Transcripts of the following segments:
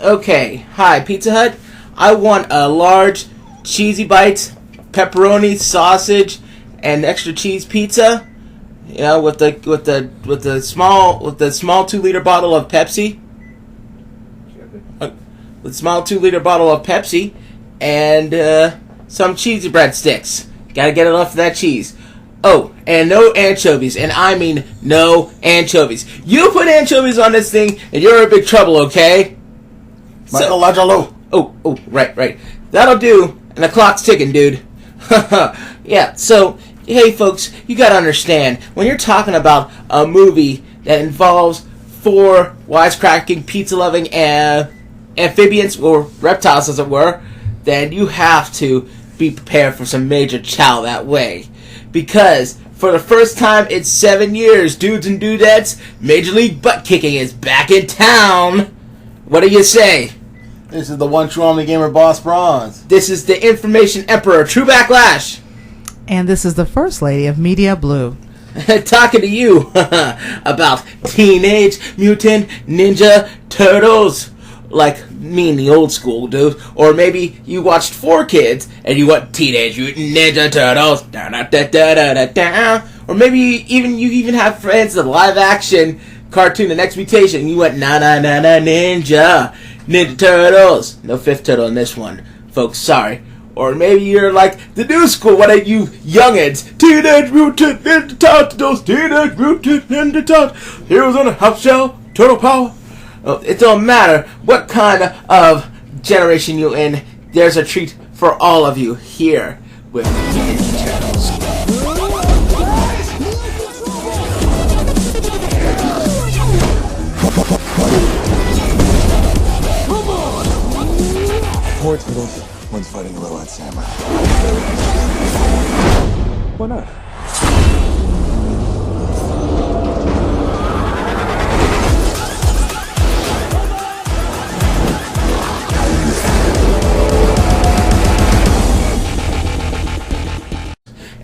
Okay, hi, Pizza Hut. I want a large cheesy bites, pepperoni, sausage, and extra cheese pizza. You know, with the small 2-liter bottle of Pepsi. With small 2-liter bottle of Pepsi and some cheesy breadsticks. Gotta get enough of that cheese. Oh, and no anchovies, and I mean no anchovies. You put anchovies on this thing, and you're in big trouble, okay? Michelangelo. Oh, right. That'll do, and the clock's ticking, dude. Yeah, so, hey, folks, you gotta understand, when you're talking about a movie that involves 4 wisecracking, pizza-loving, amphibians, or reptiles, as it were, then you have to be prepared for some major chow that way. Because for the first time in 7 years, dudes and dudettes, Major League Butt Kicking is back in town. What do you say? This is the one true Omni Gamer Boss Bronze. This is the Information Emperor, True Backlash. And this is the First Lady of Media Blue. Talking to you about Teenage Mutant Ninja Turtles. Like me in the old school, dude. Or maybe you watched 4Kids and you want Teenage Mutant Ninja Turtles. Or maybe you even have friends the live action cartoon The Next Mutation and you went Ninja Turtles. No 5th turtle in this one, folks, sorry. Or maybe you're like the new school, what are you youngins? Teenage Mutant Ninja Turtles, Teenage Mutant Ninja Turtles, Heroes on a Half Shell, Turtle Power. It don't matter what kind of generation you're in, there's a treat for all of you here with Ninja Turtles. Poor turtles. One's fighting a robot samurai. Why not?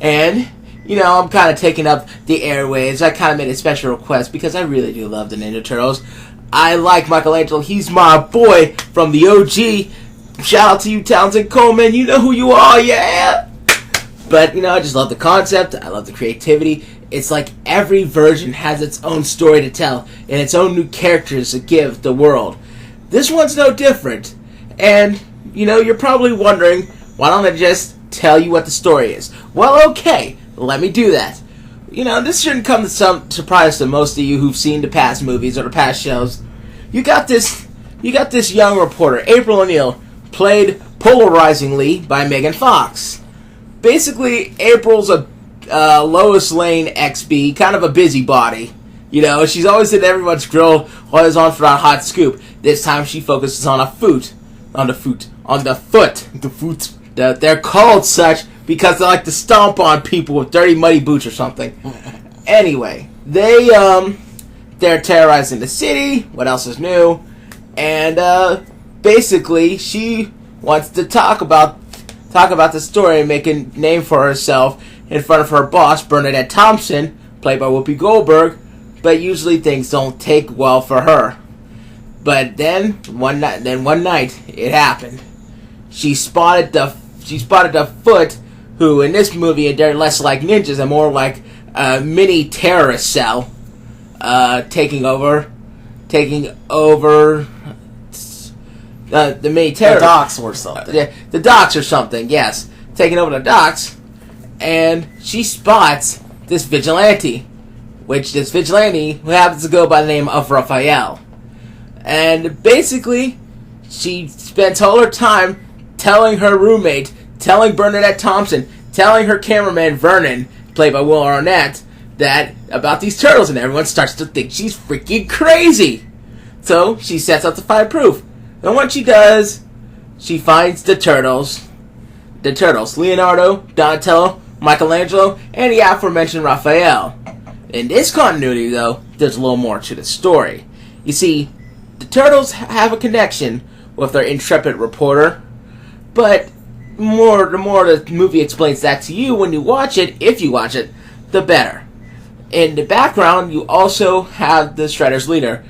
And, you know, I'm kind of taking up the airwaves. I kind of made a special request because I really do love the Ninja Turtles. I like Michelangelo. He's my boy from the OG. Shout out to you, Townsend Coleman. You know who you are, yeah? But, you know, I just love the concept. I love the creativity. It's like every version has its own story to tell and its own new characters to give the world. This one's no different. And, you know, you're probably wondering, why don't I just tell you what the story is? Well, okay, let me do that. You know, this shouldn't come as some surprise to most of you who've seen the past movies or the past shows. You got this young reporter, April O'Neil, played polarizingly by Megan Fox. Basically, April's a Lois Lane XB, kind of a busybody. You know, she's always in everyone's grill, always on for that hot scoop. This time she focuses on the foot. They're called such because they like to stomp on people with dirty, muddy boots or something. Anyway, they're terrorizing the city. What else is new? And basically, she wants to talk about the story and make a name for herself in front of her boss, Bernadette Thompson, played by Whoopi Goldberg. But usually things don't take well for her. But then one night it happened. She spotted the Foot, who in this movie they're less like ninjas and more like a mini terrorist cell, taking over the mini terror. The docks or something. The docks or something. Yes, taking over the docks, and she spots this vigilante, who happens to go by the name of Raphael, and basically she spends all her time telling her roommate, telling Bernadette Thompson, telling her cameraman Vernon, played by Will Arnett, that about these turtles, and everyone starts to think she's freaking crazy. So she sets out to find proof. And when she does, she finds the turtles, Leonardo, Donatello, Michelangelo, and the aforementioned Raphael. In this continuity, though, there's a little more to the story. You see, the turtles have a connection with their intrepid reporter, but the more the movie explains that to you when you watch it, if you watch it, the better. In the background, you also have the Shredder's leader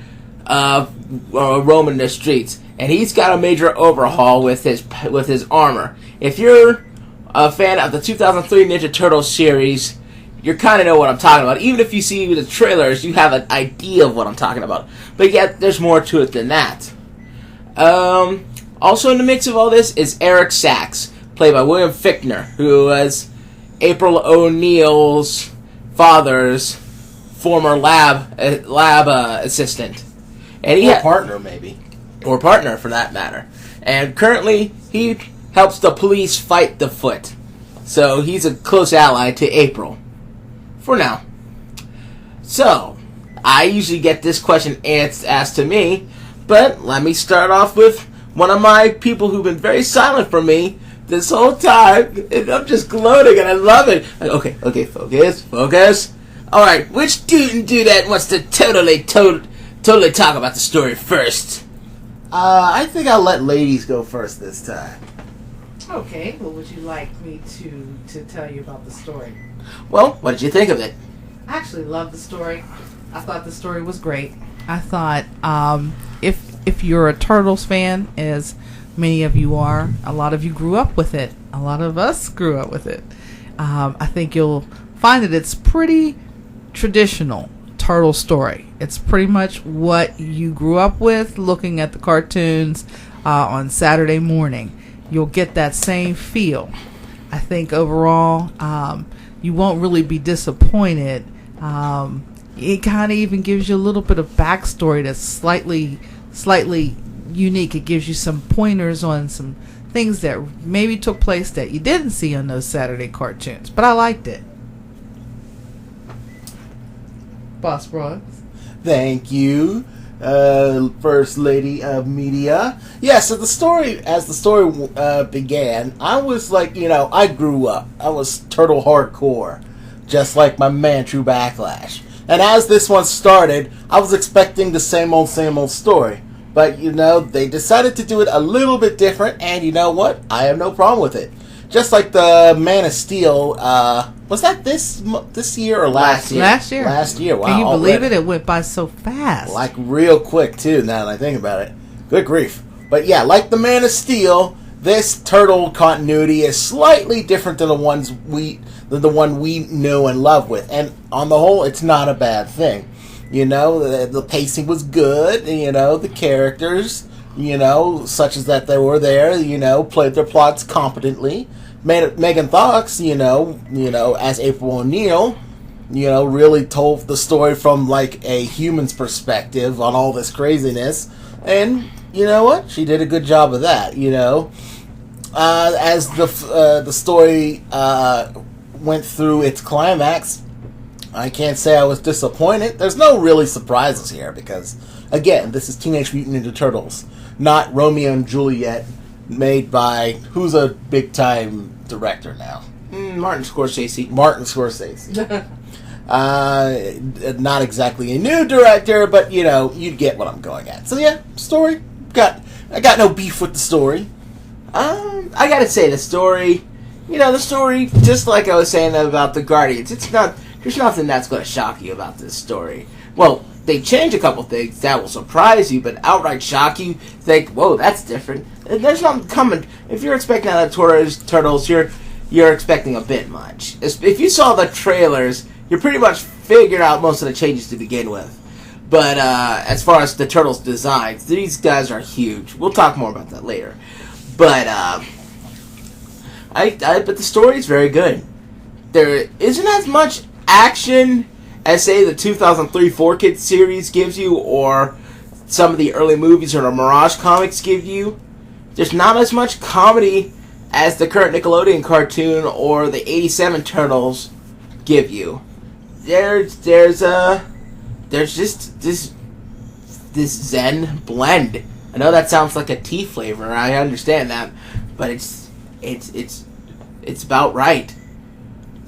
roaming the streets. and he's got a major overhaul with his armor. If you're a fan of the 2003 Ninja Turtles series, you kind of know what I'm talking about. Even if you see the trailers, you have an idea of what I'm talking about. But yet, there's more to it than that. Also in the mix of all this is Eric Sachs, played by William Fichtner, who was April O'Neil's father's former lab assistant. And partner, maybe. Or partner, for that matter. And currently, he helps the police fight the Foot. So, he's a close ally to April. For now. So, I usually get this question asked to me, but let me start off with one of my people who've been very silent for me this whole time, and I'm just gloating and I love it. Okay, focus. Alright, which dude and dudette wants to totally talk about the story first? I think I'll let ladies go first this time. Okay, well, would you like me to tell you about the story? Well, what did you think of it? I actually loved the story. I thought the story was great. I thought if you're a Turtles fan, as many of you are, a lot of you grew up with it. A lot of us grew up with it. I think you'll find that it's pretty traditional Turtle story. It's pretty much what you grew up with, looking at the cartoons on Saturday morning. You'll get that same feel. I think overall, you won't really be disappointed. It kind of even gives you a little bit of backstory that's slightly unique. It gives you some pointers on some things that maybe took place that you didn't see on those Saturday cartoons. But I liked it. Boss Brooks. Thank you, First Lady of Media. Yeah, so as the story began, I was like, I grew up. I was Turtle hardcore, just like my man True Backlash. And as this one started, I was expecting the same old story. But, they decided to do it a little bit different, and you know what? I have no problem with it. Just like the Man of Steel, was that this year or last year? Last year, wow. Can you believe already. it? It went by so fast. Like, real quick, too, now that I think about it. Good grief. But yeah, like the Man of Steel, this Turtle continuity is slightly different than the one we know and love with. And on the whole, it's not a bad thing. The pacing was good, the characters, such as that they were there, played their plots competently. Megan Fox, as April O'Neil, really told the story from, like, a human's perspective on all this craziness. And, you know what? She did a good job of that, As the story went through its climax, I can't say I was disappointed. There's no really surprises here because, again, this is Teenage Mutant Ninja Turtles, not Romeo and Juliet, made by, who's a big-time director now? Martin Scorsese. Not exactly a new director, but, you'd get what I'm going at. So, yeah, story. I got no beef with the story. I gotta say, the story, just like I was saying about the Guardians, there's nothing that's going to shock you about this story. Well, they change a couple things that will surprise you, but outright shock you, think, whoa, that's different. And there's nothing coming. If you're expecting out of Turtles, you're expecting a bit much. If you saw the trailers, you pretty much figured out most of the changes to begin with. But as far as the Turtles' designs, these guys are huge. We'll talk more about that later. But but the story is very good. There isn't as much action as, say, the 2003 4Kids series gives you, or some of the early movies or the Mirage comics give you. There's not as much comedy as the current Nickelodeon cartoon or the 87 Turtles give you. There's just this zen blend. I know that sounds like a tea flavor. I understand that, but it's about right.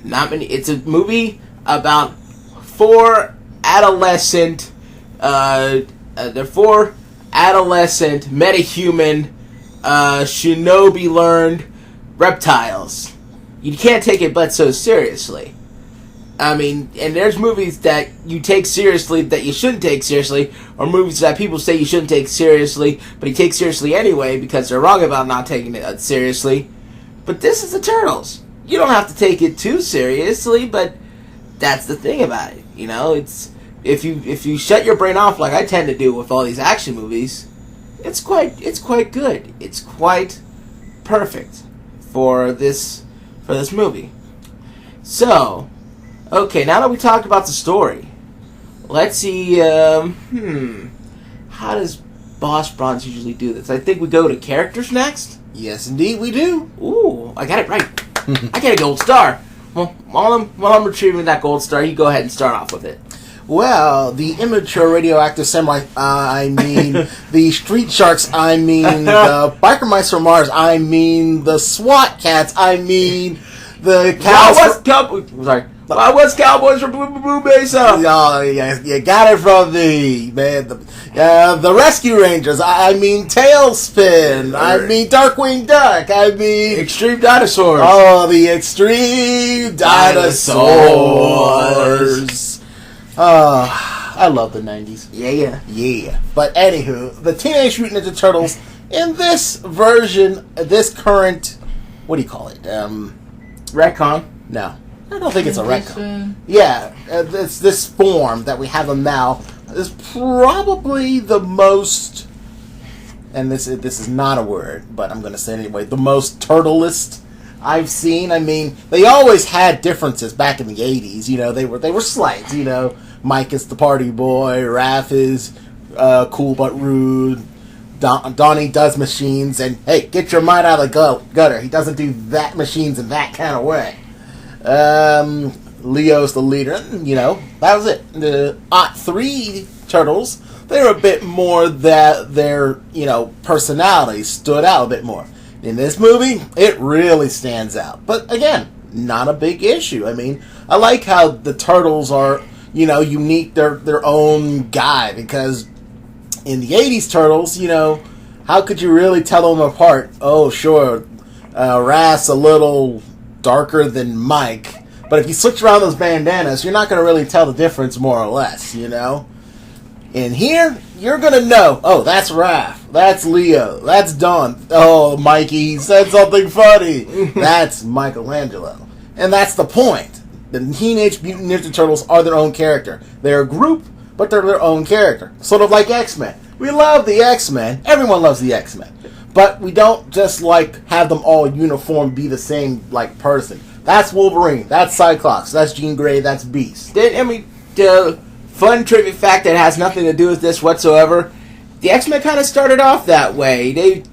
It's a movie about four adolescent metahuman shinobi learned reptiles. You can't take it but so seriously. I mean, and there's movies that you take seriously that you shouldn't take seriously, or movies that people say you shouldn't take seriously, but you take seriously anyway because they're wrong about not taking it seriously. But this is the Turtles. You don't have to take it too seriously, but that's the thing about it. You know, it's if you shut your brain off like I tend to do with all these action movies, it's quite good. It's quite perfect for this movie. So, okay, now that we talked about the story, let's see. How does Boss Bronze usually do this? I think we go to characters next. Yes, indeed, we do. Ooh, I got it right. I get a gold star. Well, while I'm retrieving that gold star, you go ahead and start off with it. Well, the immature radioactive samurai, I mean, the street sharks, I mean, the biker mice from Mars, I mean, the SWAT cats, I mean, the cows. Why was Cowboys from Blue Blue Mesa? Oh, yeah, you got it from the Rescue Rangers. I mean Tailspin. I mean Darkwing Duck. I mean Extreme Dinosaurs. Oh, the Extreme Dinosaurs. I love the 90s. Yeah. But anywho, the Teenage Mutant Ninja Turtles in this version, this current, what do you call it? Retcon. No. I don't think it's a retcon. Yeah, it's this form that we have them now is probably the most, and this is not a word, but I'm going to say it anyway, the most turtlist I've seen. I mean, they always had differences back in the 80s. You know, they were slight. You know, Mike is the party boy, Raph is cool but rude, Donnie does machines, and hey, get your mind out of the gutter. He doesn't do that machines in that kind of way. Leo's the leader. You know, that was it. The OT3 Turtles, they were a bit more that their, you know, personalities stood out a bit more. In this movie, it really stands out. But again, not a big issue. I mean, I like how the Turtles are, you know, unique. They're their own guy, because in the 80s Turtles, you know, how could you really tell them apart? Oh, sure, Raph's a little darker than Mike, but if you switch around those bandanas, you're not going to really tell the difference, more or less, you know? In here, you're going to know, oh, that's Raph, that's Leo, that's Don, oh, Mikey said something funny, that's Michelangelo. And that's the point. The Teenage Mutant Ninja Turtles are their own character. They're a group, but they're their own character. Sort of like X-Men. We love the X-Men. Everyone loves the X-Men. But we don't just, like, have them all uniform, be the same, like, person. That's Wolverine. That's Cyclops. That's Jean Grey. That's Beast. The fun trivia fact that has nothing to do with this whatsoever, the X-Men kind of started off that way. They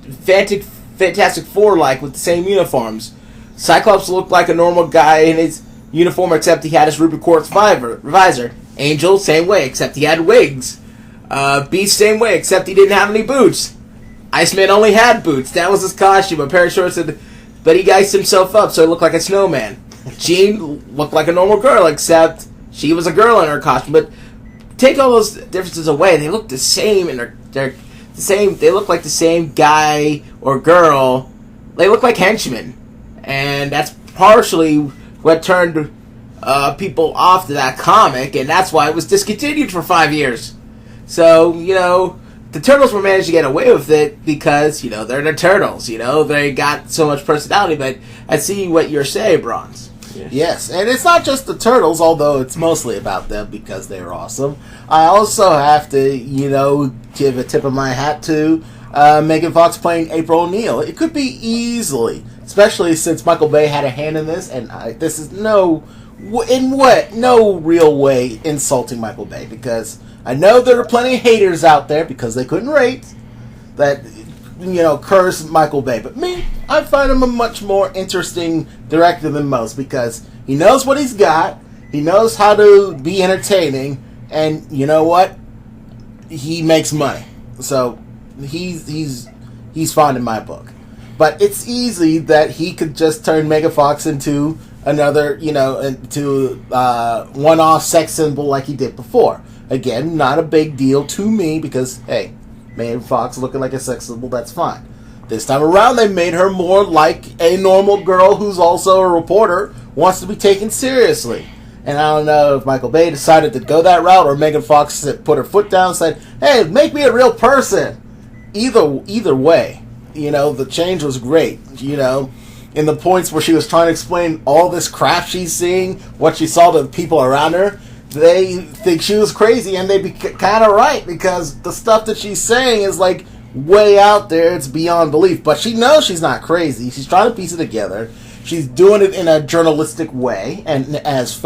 Fantastic Four-like with the same uniforms. Cyclops looked like a normal guy in his uniform, except he had his ruby quartz visor. Angel, same way, except he had wigs. Beast, same way, except he didn't have any boots. Iceman only had boots. That was his costume. A pair of shorts, but he iced himself up so he looked like a snowman. Jean looked like a normal girl, except she was a girl in her costume. But take all those differences away, they look the same, and they're the same. They look like the same guy or girl. They look like henchmen, and that's partially what turned people off to that comic, and that's why it was discontinued for 5 years. So, you know, the Turtles were managed to get away with it because, you know, they're the Turtles, you know, they got so much personality, but I see what you're saying, Bronze. Yeah. Yes, and it's not just the Turtles, although it's mostly about them because they're awesome. I also have to, you know, give a tip of my hat to Megan Fox playing April O'Neil. It could be easily, especially since Michael Bay had a hand in this, and this is no real way insulting Michael Bay, because I know there are plenty of haters out there because they couldn't rate that, you know, curse Michael Bay. But me, I find him a much more interesting director than most, because he knows what he's got, he knows how to be entertaining, and you know what? He makes money. So he's fine in my book. But it's easy that he could just turn Megan Fox into another, you know, into one-off sex symbol like he did before. Again, not a big deal to me because, hey, Megan Fox looking like a sex symbol, that's fine. This time around, they made her more like a normal girl who's also a reporter, wants to be taken seriously. And I don't know if Michael Bay decided to go that route or Megan Fox put her foot down and said, hey, make me a real person. Either way, the change was great. In the points where she was trying to explain all this crap she's seeing, what she saw to the people around her, they think she was crazy, and they'd be kind of right, because the stuff that she's saying is like way out there. It's beyond belief. But she knows she's not crazy. She's trying to piece it together. She's doing it in a journalistic way, and as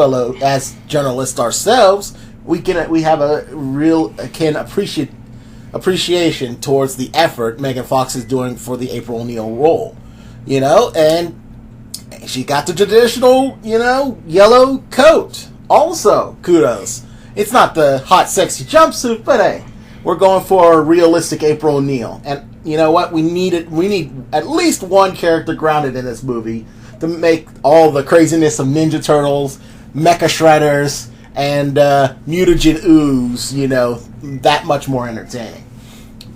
journalists ourselves, we have a real appreciation towards the effort Megan Fox is doing for the April O'Neil role, and she got the traditional, yellow coat. Also, kudos. It's not the hot, sexy jumpsuit, but hey, we're going for a realistic April O'Neil, and you know what? We need at least one character grounded in this movie to make all the craziness of Ninja Turtles, Mecha Shredders, and Mutagen Ooze, that much more entertaining.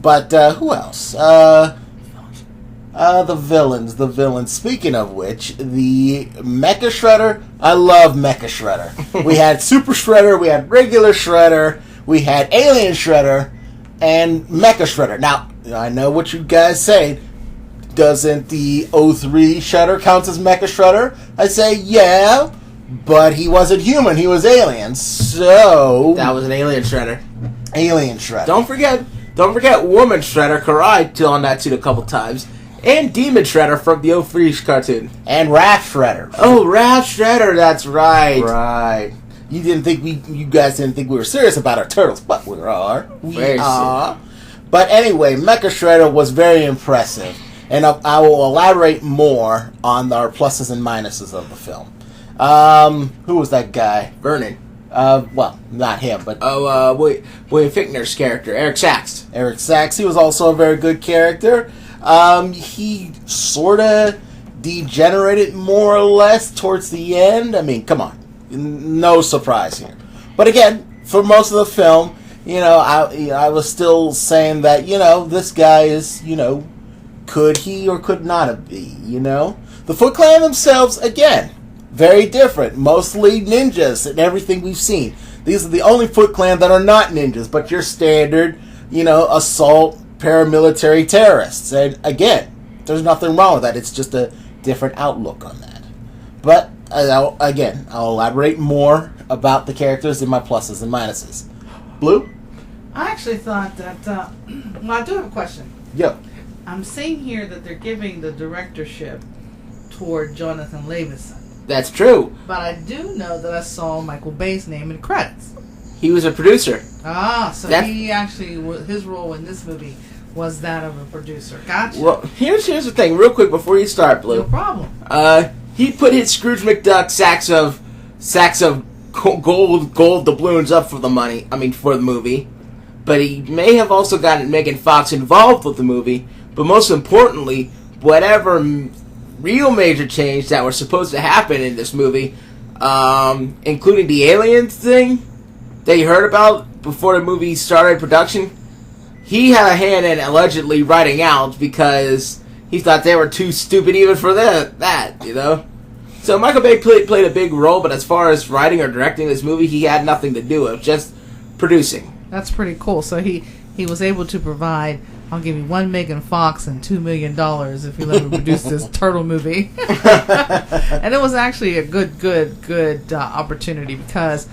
But who else? The villains. Speaking of which, the Mecha Shredder, I love Mecha Shredder. We had Super Shredder, we had regular Shredder, we had Alien Shredder, and Mecha Shredder. Now, I know what you guys say. Doesn't the 03 Shredder count as Mecha Shredder? I say, yeah, but he wasn't human, he was alien, so... That was an Alien Shredder. Alien Shredder. Don't forget Woman Shredder, Karai on that too a couple times. And Demon Shredder from the 03 cartoon. And Raph Shredder. Oh, Raph Shredder, that's right. Right. You guys didn't think we were serious about our turtles, but we are. Very are. But anyway, Mecha Shredder was very impressive. And I will elaborate more on our pluses and minuses of the film. Who was that guy? Vernon. Well, not him, but... William Fichtner's character, Eric Sachs. Eric Sachs, he was also a very good character. He sort of degenerated more or less towards the end. I mean, come on. No surprise here. But again, for most of the film, I was still saying that, this guy is, could he or could not be, The Foot Clan themselves, again, very different. Mostly ninjas and everything we've seen. These are the only Foot Clan that are not ninjas, but your standard, assault, paramilitary terrorists. And again, there's nothing wrong with that. It's just a different outlook on that. But, I'll elaborate more about the characters in my pluses and minuses. Blue? I actually thought that... well, I do have a question. Yep. I'm seeing here that they're giving the directorship toward Jonathan Livingston. That's true. But I do know that I saw Michael Bay's name in credits. He was a producer. Ah, so he actually, his role in this movie was that of a producer. Gotcha. Well, here's the thing, real quick before you start, Blue. No problem. He put his Scrooge McDuck sacks of gold doubloons up for the money. I mean, for the movie. But he may have also gotten Megan Fox involved with the movie. But most importantly, whatever real major change that were supposed to happen in this movie, including the aliens thing that you heard about before the movie started production, he had a hand in allegedly writing out because he thought they were too stupid even for that. So Michael Bay played a big role, but as far as writing or directing this movie, he had nothing to do with, just producing. That's pretty cool. So he was able to provide, I'll give you one Megan Fox and $2 million if you let me produce this turtle movie. And it was actually a good opportunity because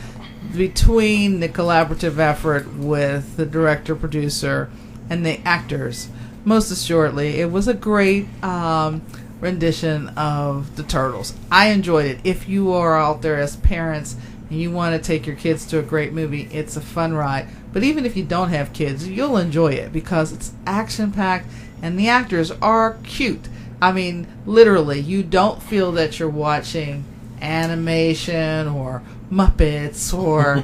between the collaborative effort with the director, producer, and the actors, most assuredly, it was a great rendition of the Turtles. I enjoyed it. If you are out there as parents and you want to take your kids to a great movie, it's a fun ride. But even if you don't have kids, you'll enjoy it because it's action-packed and the actors are cute. I mean, literally, you don't feel that you're watching animation or Muppets or,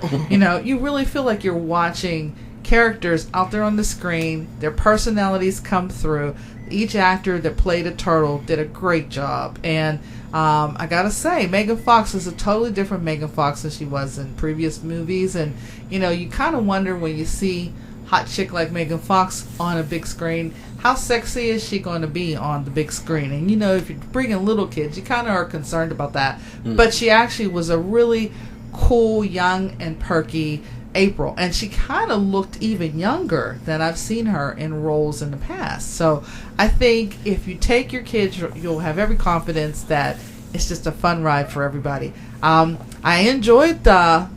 you really feel like you're watching characters out there on the screen. Their personalities come through. Each actor that played a turtle did a great job. And I gotta say, Megan Fox is a totally different Megan Fox than she was in previous movies. And, you kind of wonder when you see hot chick like Megan Fox on a big screen, how sexy is she going to be on the big screen? And, if you're bringing little kids, you kind of are concerned about that. But she actually was a really cool, young, and perky April. And she kind of looked even younger than I've seen her in roles in the past. So I think if you take your kids, you'll have every confidence that it's just a fun ride for everybody. I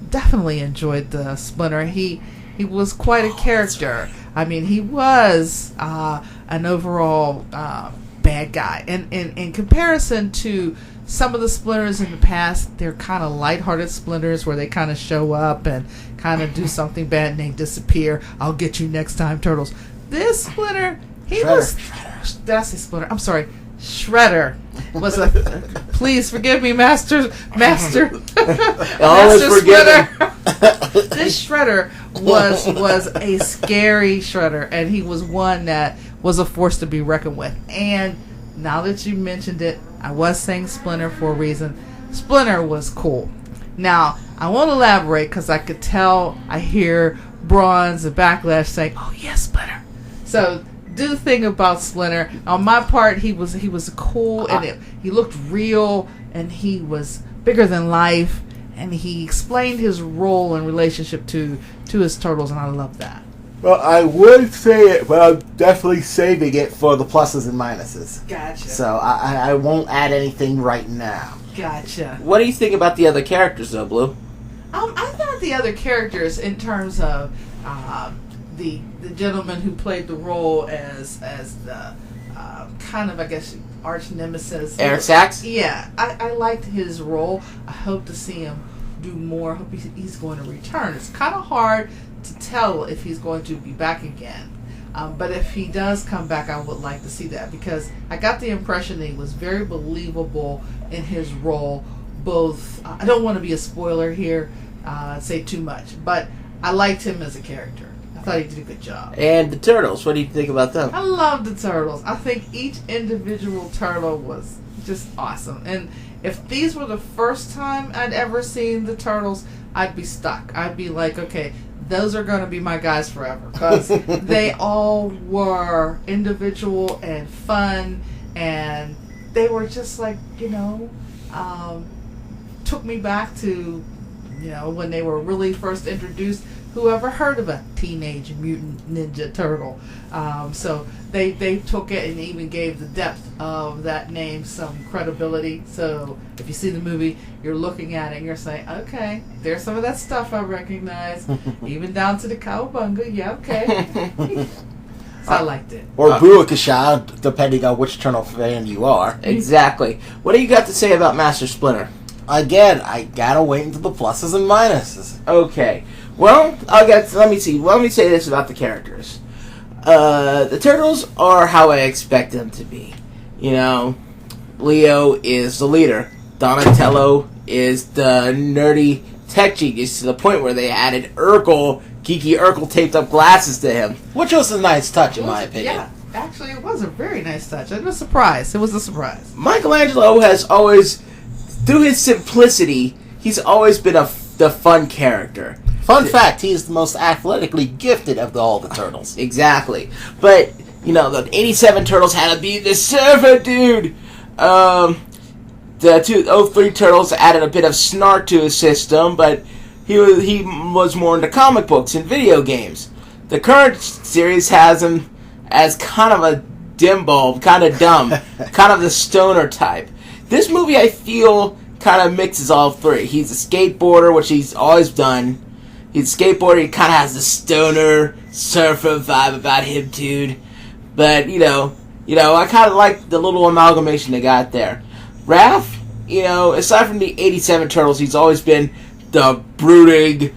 definitely enjoyed the Splinter. He was quite a character. I mean, he was an overall bad guy. And in comparison to some of the Splinters in the past, they're kind of lighthearted Splinters where they kind of show up and kind of do something bad and they disappear. I'll get you next time, Turtles. This Splinter, did I say Splinter? I'm sorry. Shredder was a. Please forgive me, Master. Master Splinter. This Shredder was a scary Shredder, and he was one that was a force to be reckoned with. And now that you mentioned it, I was saying Splinter for a reason. Splinter was cool. Now I won't elaborate because I could tell. I hear Bronze and Backlash saying, "Oh yes, Splinter." So. Do the thing about Splinter. On my part, he was cool and he looked real and he was bigger than life and he explained his role and relationship to his turtles, and I love that. Well, I would say it, but I'm definitely saving it for the pluses and minuses. Gotcha. So I won't add anything right now. Gotcha. What do you think about the other characters, though, Blue? I thought the other characters, in terms of the gentleman who played the role as the kind of, I guess, arch nemesis. Eric Sachs? Yeah, I liked his role. I hope to see him do more. I hope he's going to return. It's kind of hard to tell if he's going to be back again. But if he does come back, I would like to see that because I got the impression that he was very believable in his role. Both, I don't want to be a spoiler here, say too much, but I liked him as a character. I thought he did a good job. And the Turtles, what do you think about them? I love the Turtles. I think each individual turtle was just awesome. And if these were the first time I'd ever seen the Turtles, I'd be stuck. I'd be like, okay, those are going to be my guys forever. Because they all were individual and fun. And they were just like, took me back to, when they were really first introduced. Whoever heard of a Teenage Mutant Ninja Turtle? So they took it and even gave the depth of that name some credibility. So if you see the movie, you're looking at it and you're saying, okay, there's some of that stuff I recognize, even down to the cowabunga. Yeah, okay. So I liked it. Or Buakasha, depending on which Turtle fan you are. Exactly. What do you got to say about Master Splinter? Again, I gotta wait until the pluses and minuses. Okay. Well, let me see. Let me say this about the characters. The Turtles are how I expect them to be. Leo is the leader. Donatello is the nerdy tech genius to the point where they added geeky Urkel taped up glasses to him. Which was a nice touch, in my opinion. Yeah, actually, it was a very nice touch. It was a surprise. It was a surprise. Michelangelo has always, through his simplicity, he's always been the fun character. Fun fact, he is the most athletically gifted of all the Turtles. Exactly. But, the 87 Turtles had to be the surfer dude. The 03 Turtles added a bit of snark to his system, but he was more into comic books and video games. The current series has him as kind of a dim bulb, kind of dumb, kind of the stoner type. This movie, I feel, kind of mixes all three. He's a skateboarder, which he's always done. He's a skateboarder, he kind of has the stoner, surfer vibe about him, dude. But, I kind of like the little amalgamation they got there. Raph, aside from the 87 Turtles, he's always been the brooding,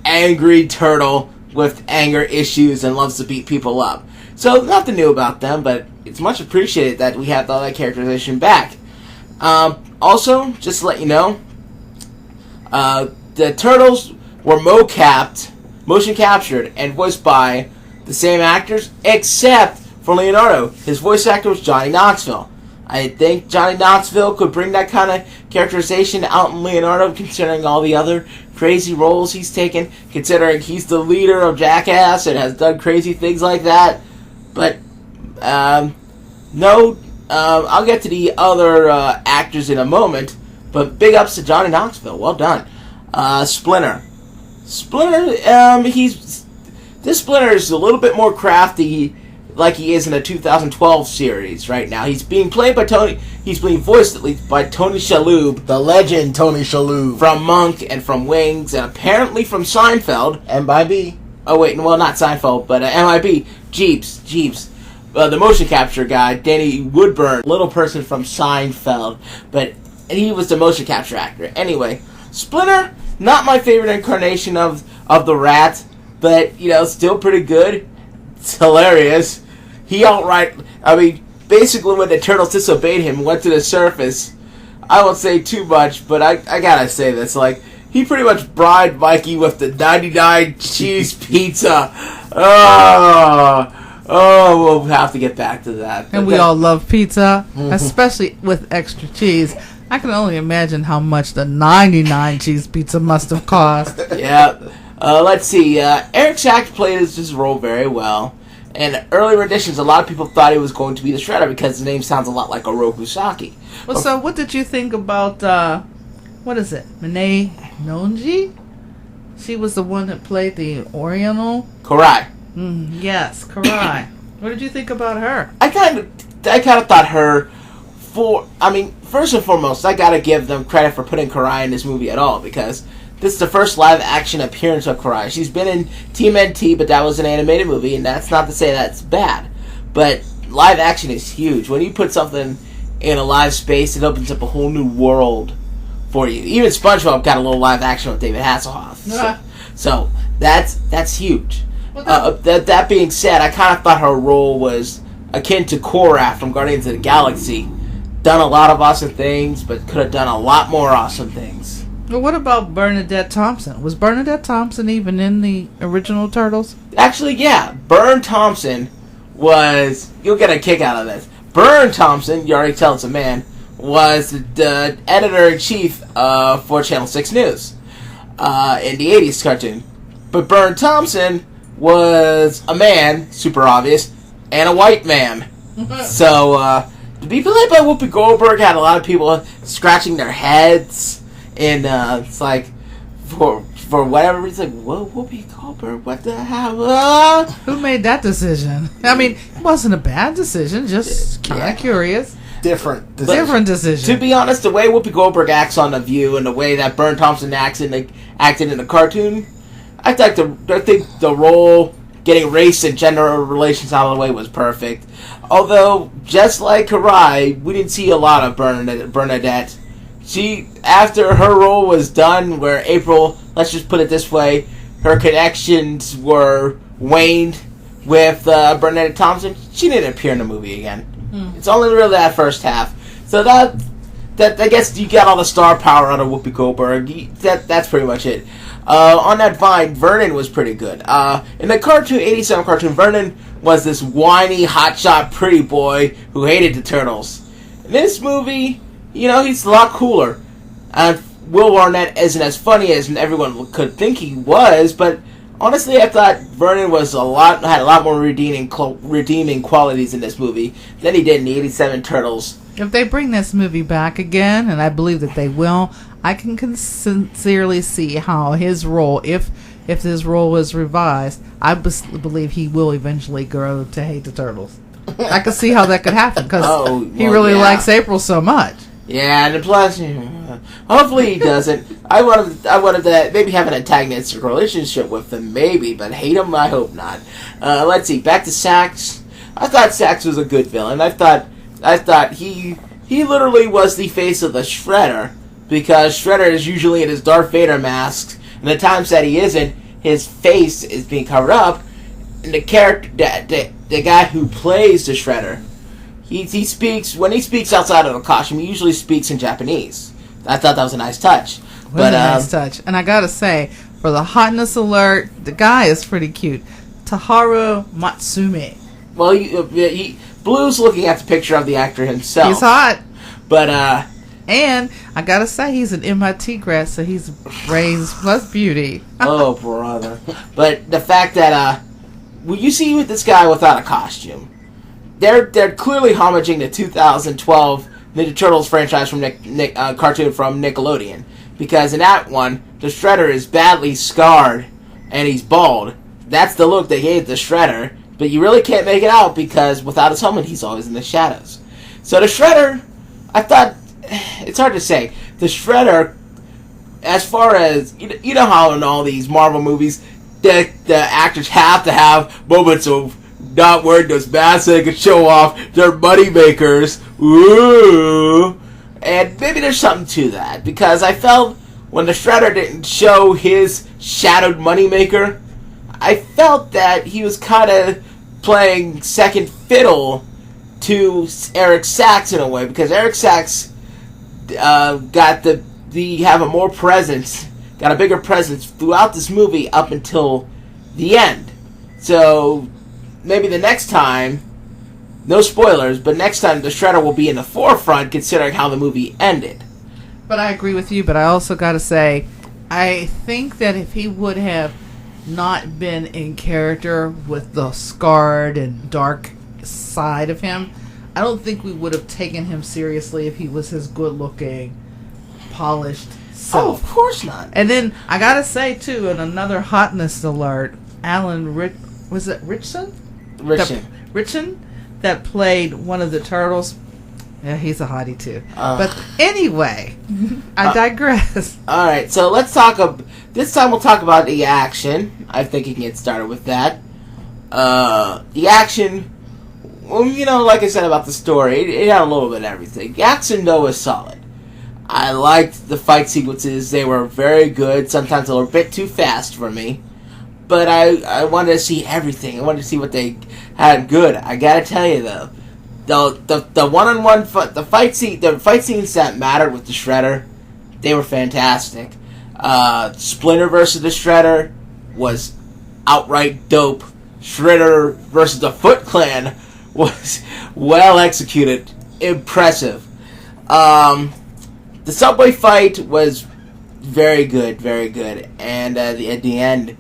angry turtle with anger issues and loves to beat people up. So, nothing new about them, but it's much appreciated that we have all that characterization back. Also, just to let you know, the Turtles were motion captured, and voiced by the same actors, except for Leonardo. His voice actor was Johnny Knoxville. I think Johnny Knoxville could bring that kind of characterization out in Leonardo, considering all the other crazy roles he's taken, considering he's the leader of Jackass and has done crazy things like that. But, no, I'll get to the other actors in a moment. But big ups to Johnny Knoxville. Well done. Splinter. Splinter, this Splinter is a little bit more crafty, like he is in the 2012 series right now. He's being voiced at least by Tony Shalhoub. The legend Tony Shalhoub. From Monk and from Wings and apparently from Seinfeld. MIB. Oh wait, well not Seinfeld, but MIB. Jeeps. The motion capture guy, Danny Woodburn, little person from Seinfeld, but he was the motion capture actor. Anyway, Splinter, not my favorite incarnation of the Rat, but, still pretty good. It's hilarious. Basically when the turtles disobeyed him and went to the surface, I won't say too much, but I gotta say this, he pretty much bribed Mikey with the 99 cheese pizza. Oh, we'll have to get back to that. And we all love pizza, especially with extra cheese. I can only imagine how much the 99 cheese pizza must have cost. Yeah. Let's see. Eric Sachs played his role very well. In early renditions, a lot of people thought he was going to be the Shredder because his name sounds a lot like Oroku Saki. Well, so what did you think about, what is it, Mine Nonji? She was the one that played the Oriental? Karai. Yes, Karai. What did you think about her? I kind of thought her first and foremost, I gotta give them credit for putting Karai in this movie at all, because this is the first live-action appearance of Karai. She's been in Team NT, but that was an animated movie, and that's not to say that's bad. But live-action is huge. When you put something in a live space, it opens up a whole new world for you. Even SpongeBob got a little live-action with David Hasselhoff. So that's huge. That being said, I kind of thought her role was akin to Korra from Guardians of the Galaxy. Done a lot of awesome things, but could have done a lot more awesome things. Well, what about Bernadette Thompson? Was Bernadette Thompson even in the original Turtles? Actually, yeah. Bern Thompson was... You'll get a kick out of this. Bern Thompson, you already tell it's a man, was the editor-in-chief for Channel 6 News in the 80s cartoon. But Bern Thompson was a man, super obvious, and a white man. So, to be played by Whoopi Goldberg had a lot of people scratching their heads, and it's like, for whatever reason, like, whoa, Whoopi Goldberg, what the hell? Who made that decision? I mean, it wasn't a bad decision, just kind of curious. Different decision. To be honest, the way Whoopi Goldberg acts on The View and the way that Bern Thompson acted in the cartoon, I think the role, getting race and gender relations out of the way, was perfect. Although, just like Karai, we didn't see a lot of Bernadette. After her role was done, where April, let's just put it this way, her connections were waned with Bernadette Thompson, she didn't appear in the movie again. It's only really that first half. So that I guess you got all the star power out of Whoopi Goldberg. That's pretty much it. On that vine, Vernon was pretty good. In the 87 cartoon, Vernon was this whiny, hotshot, pretty boy who hated the Turtles. In this movie, he's a lot cooler. And Will Arnett isn't as funny as everyone could think he was, but honestly, I thought Vernon had a lot more redeeming qualities in this movie than he did in the 87 Turtles. If they bring this movie back again, and I believe that they will, I can sincerely see how his role, if his role was revised, I believe he will eventually grow to hate the Turtles. I can see how that could happen, because he really likes April so much. Yeah, and plus, hopefully he doesn't. I want him to maybe have an antagonistic relationship with them, maybe, but hate him, I hope not. Let's see, back to Sax. I thought Sax was a good villain. I thought he literally was the face of the Shredder, because Shredder is usually in his Darth Vader mask, and the times that he isn't, his face is being covered up, and the character, the guy who plays the Shredder, he speaks, when he speaks outside of the costume, he usually speaks in Japanese. I thought that was a nice touch. Nice touch. And I gotta say, for the hotness alert, the guy is pretty cute. Taharu Matsume. Well, Blue's looking at the picture of the actor himself. He's hot. But, and I gotta say, he's an MIT grad, so he's brains plus beauty. Oh, brother. But the fact that, you see with this guy without a costume, they're clearly homaging the 2012 Ninja Turtles franchise from cartoon from Nickelodeon. Because in that one, the Shredder is badly scarred and he's bald. That's the look they gave the Shredder, but you really can't make it out because without his helmet, he's always in the shadows. So the Shredder, I thought, it's hard to say. The Shredder, as far as, you know how in all these Marvel movies, the actors have to have moments of not wearing those masks so they can show off their money makers. Ooh. And maybe there's something to that, because I felt when the Shredder didn't show his shadowed moneymaker, I felt that he was kind of playing second fiddle to Eric Sachs in a way, because Eric Sachs got a bigger presence throughout this movie up until the end. So maybe the next time, no spoilers, but next time the Shredder will be in the forefront considering how the movie ended. But I agree with you, but I also got to say, I think that if he would have not been in character with the scarred and dark side of him, I don't think we would have taken him seriously if he was his good-looking, polished self. Oh, of course not. And then, I got to say, too, in another hotness alert, Alan Ritchson? Ritchson? That played one of the turtles. Yeah, he's a hottie too. But anyway, I digress. All right, so let's talk. This time we'll talk about the action. I think you can get started with that. The action. Well, like I said about the story, it had a little bit of everything. The action, though, was solid. I liked the fight sequences. They were very good. Sometimes a little bit too fast for me. But I wanted to see everything. I wanted to see what they had good. I gotta tell you though, the one-on-one fight scenes that mattered with the Shredder, they were fantastic. Splinter versus the Shredder was outright dope. Shredder versus the Foot Clan was well executed, impressive. The subway fight was very good, and at the end.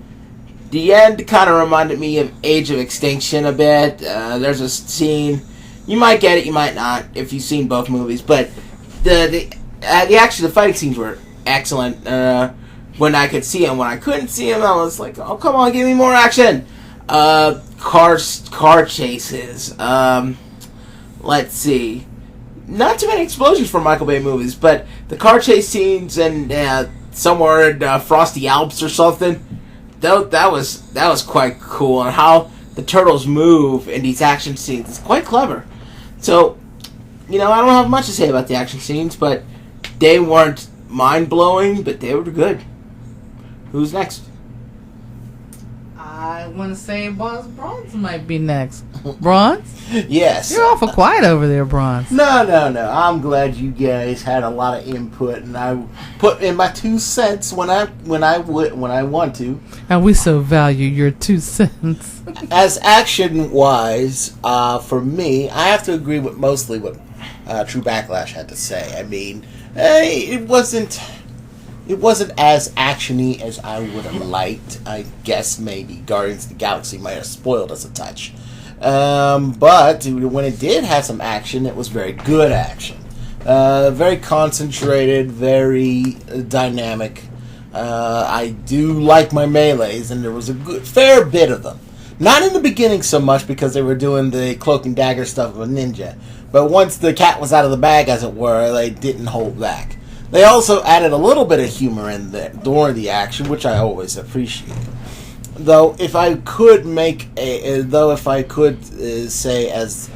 The end kind of reminded me of Age of Extinction a bit. There's a scene, you might get it, you might not, if you've seen both movies, but the fighting scenes were excellent. When I could see them, when I couldn't see them, I was like, oh, come on, give me more action. Car chases. Let's see. Not too many explosions for Michael Bay movies, but the car chase scenes and somewhere in Frosty Alps or something. That was quite cool, and how the turtles move in these action scenes is quite clever. So, I don't have much to say about the action scenes, but they weren't mind-blowing, but they were good. Who's next? I want to say Bronze might be next. Bronze? Yes. You're awful quiet over there, Bronze. No. I'm glad you guys had a lot of input, and I put in my 2 cents when I want to. And we so value your 2 cents. As action-wise, for me, I have to agree with mostly what True Backlash had to say. I mean, it wasn't as actiony as I would have liked. I guess maybe Guardians of the Galaxy might have spoiled us a touch. But when it did have some action, it was very good action. Very concentrated, very dynamic. I do like my melees, and there was a fair bit of them. Not in the beginning so much because they were doing the cloak and dagger stuff of a ninja. But once the cat was out of the bag, as it were, they didn't hold back. They also added a little bit of humor in there during the action, which I always appreciate. Though, if I could say as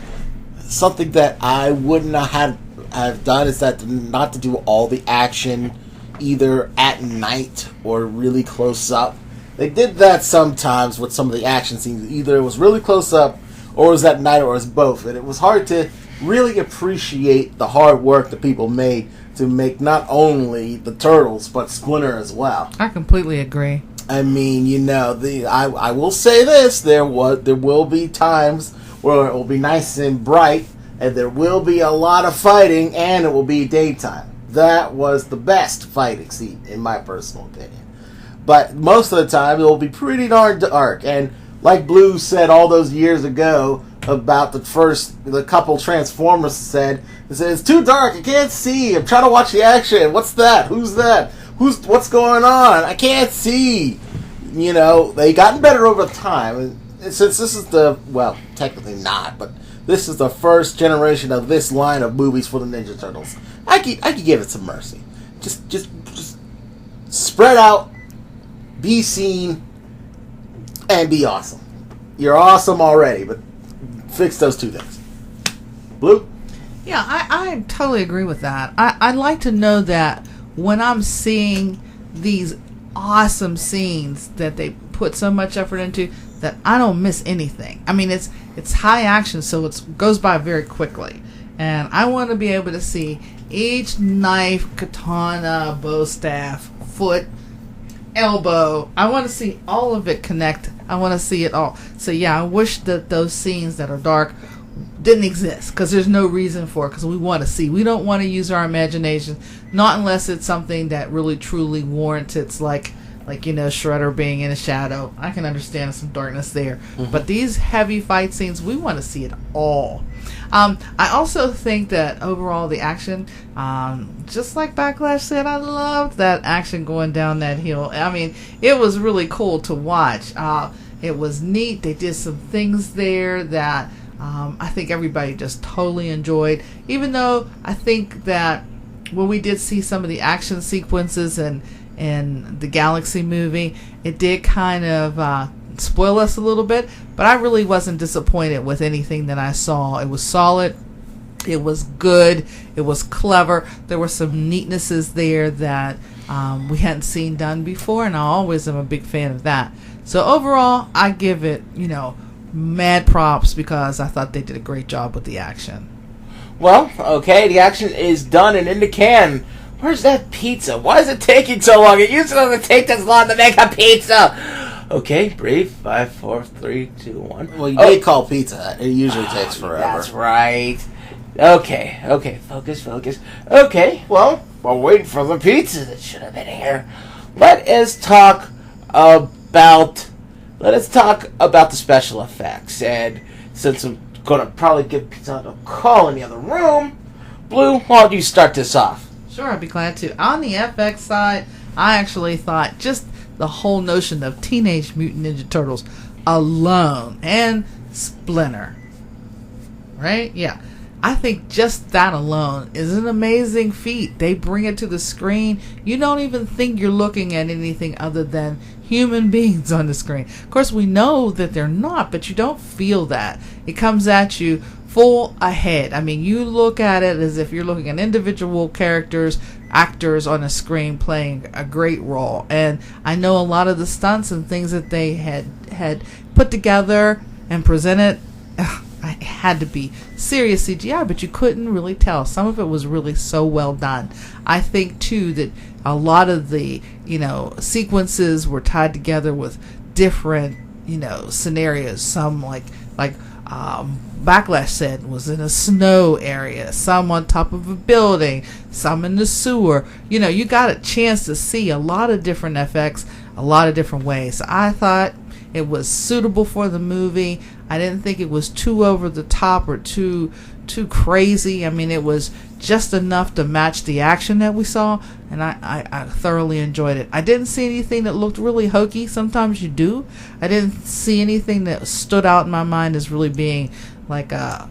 something that I wouldn't have done is that not to do all the action either at night or really close up. They did that sometimes with some of the action scenes. Either it was really close up, or it was at night, or it was both. And it was hard to really appreciate the hard work that people made to make not only the Turtles, but Splinter as well. I completely agree. I mean, I will say this: there will be times where it will be nice and bright, and there will be a lot of fighting, and it will be daytime. That was the best fighting scene, in my personal opinion. But most of the time, it will be pretty darn dark. And like Blue said all those years ago, about the couple Transformers said. It said, it's too dark, I can't see. I'm trying to watch the action. What's that? Who's that? What's going on? I can't see. You know, they gotten better over time. And since this is technically not, but this is the first generation of this line of movies for the Ninja Turtles. I could give it some mercy. Just spread out, be seen, and be awesome. You're awesome already, but fix those two things. Blue? Yeah, I totally agree with that. I'd like to know that when I'm seeing these awesome scenes that they put so much effort into, that I don't miss anything. I mean, it's high action, so it goes by very quickly. And I want to be able to see each knife, katana, bow staff, foot, elbow. I want to see all of it connect. I want to see it all. So yeah, I wish that those scenes that are dark didn't exist, because there's no reason for it, because we want to see. We don't want to use our imagination, not unless it's something that really truly warrants it's like Shredder being in a shadow. I can understand some darkness there. Mm-hmm. But these heavy fight scenes, we want to see it all. I also think that overall the action, just like Backlash said, I loved that action going down that hill. I mean, it was really cool to watch. It was neat. They did some things there that I think everybody just totally enjoyed. Even though I think that when we did see some of the action sequences in the Galaxy movie, it did kind of spoil us a little bit, but I really wasn't disappointed with anything that I saw. It was solid, it was good, it was clever. There were some neatnesses there that we hadn't seen done before, and I always am a big fan of that. So overall, I give it, mad props, because I thought they did a great job with the action. Well, okay, the action is done and in the can. Where's that pizza? Why is it taking so long? It usually doesn't take this long to make a pizza. Okay, brief. 5, 4, 3, 2, 1. Well, you did call pizza. It usually takes forever. That's right. Okay, focus. Okay, well, we're waiting for the pizza that should have been here. Let us talk about the special effects. And since I'm going to probably give Pizza Hut a call in the other room, Blue, why don't you start this off? Sure, I'd be glad to. On the FX side, I actually thought just the whole notion of Teenage Mutant Ninja Turtles alone and Splinter, right? Yeah. I think just that alone is an amazing feat. They bring it to the screen. You don't even think you're looking at anything other than human beings on the screen. Of course, we know that they're not, but you don't feel that. It comes at you full ahead. I mean, you look at it as if you're looking at individual characters, actors on a screen playing a great role. And I know a lot of the stunts and things that they had put together and presented, it had to be serious CGI, but you couldn't really tell. Some of it was really so well done. I think too that a lot of the sequences were tied together with different scenarios. Some like Backlash said was in a snow area, some on top of a building, some in the sewer. You got a chance to see a lot of different effects, a lot of different ways. So I thought it was suitable for the movie. I didn't think it was too over the top or too crazy. I mean, it was just enough to match the action that we saw, and I thoroughly enjoyed it. I didn't see anything that looked really hokey. Sometimes you do. I didn't see anything that stood out in my mind as really being like a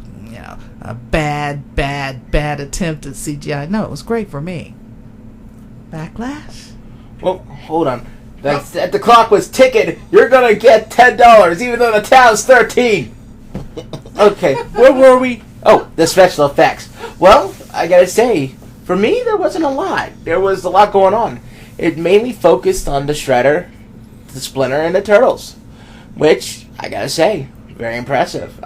bad attempt at CGI. No, it was great for me. Backlash? Well, hold on. The clock was ticking. You're gonna get $10, even though the town's 13. Okay, where were we? Oh, the special effects. Well, I gotta say, for me, there wasn't a lot. There was a lot going on. It mainly focused on the Shredder, the Splinter, and the Turtles, which I gotta say, very impressive.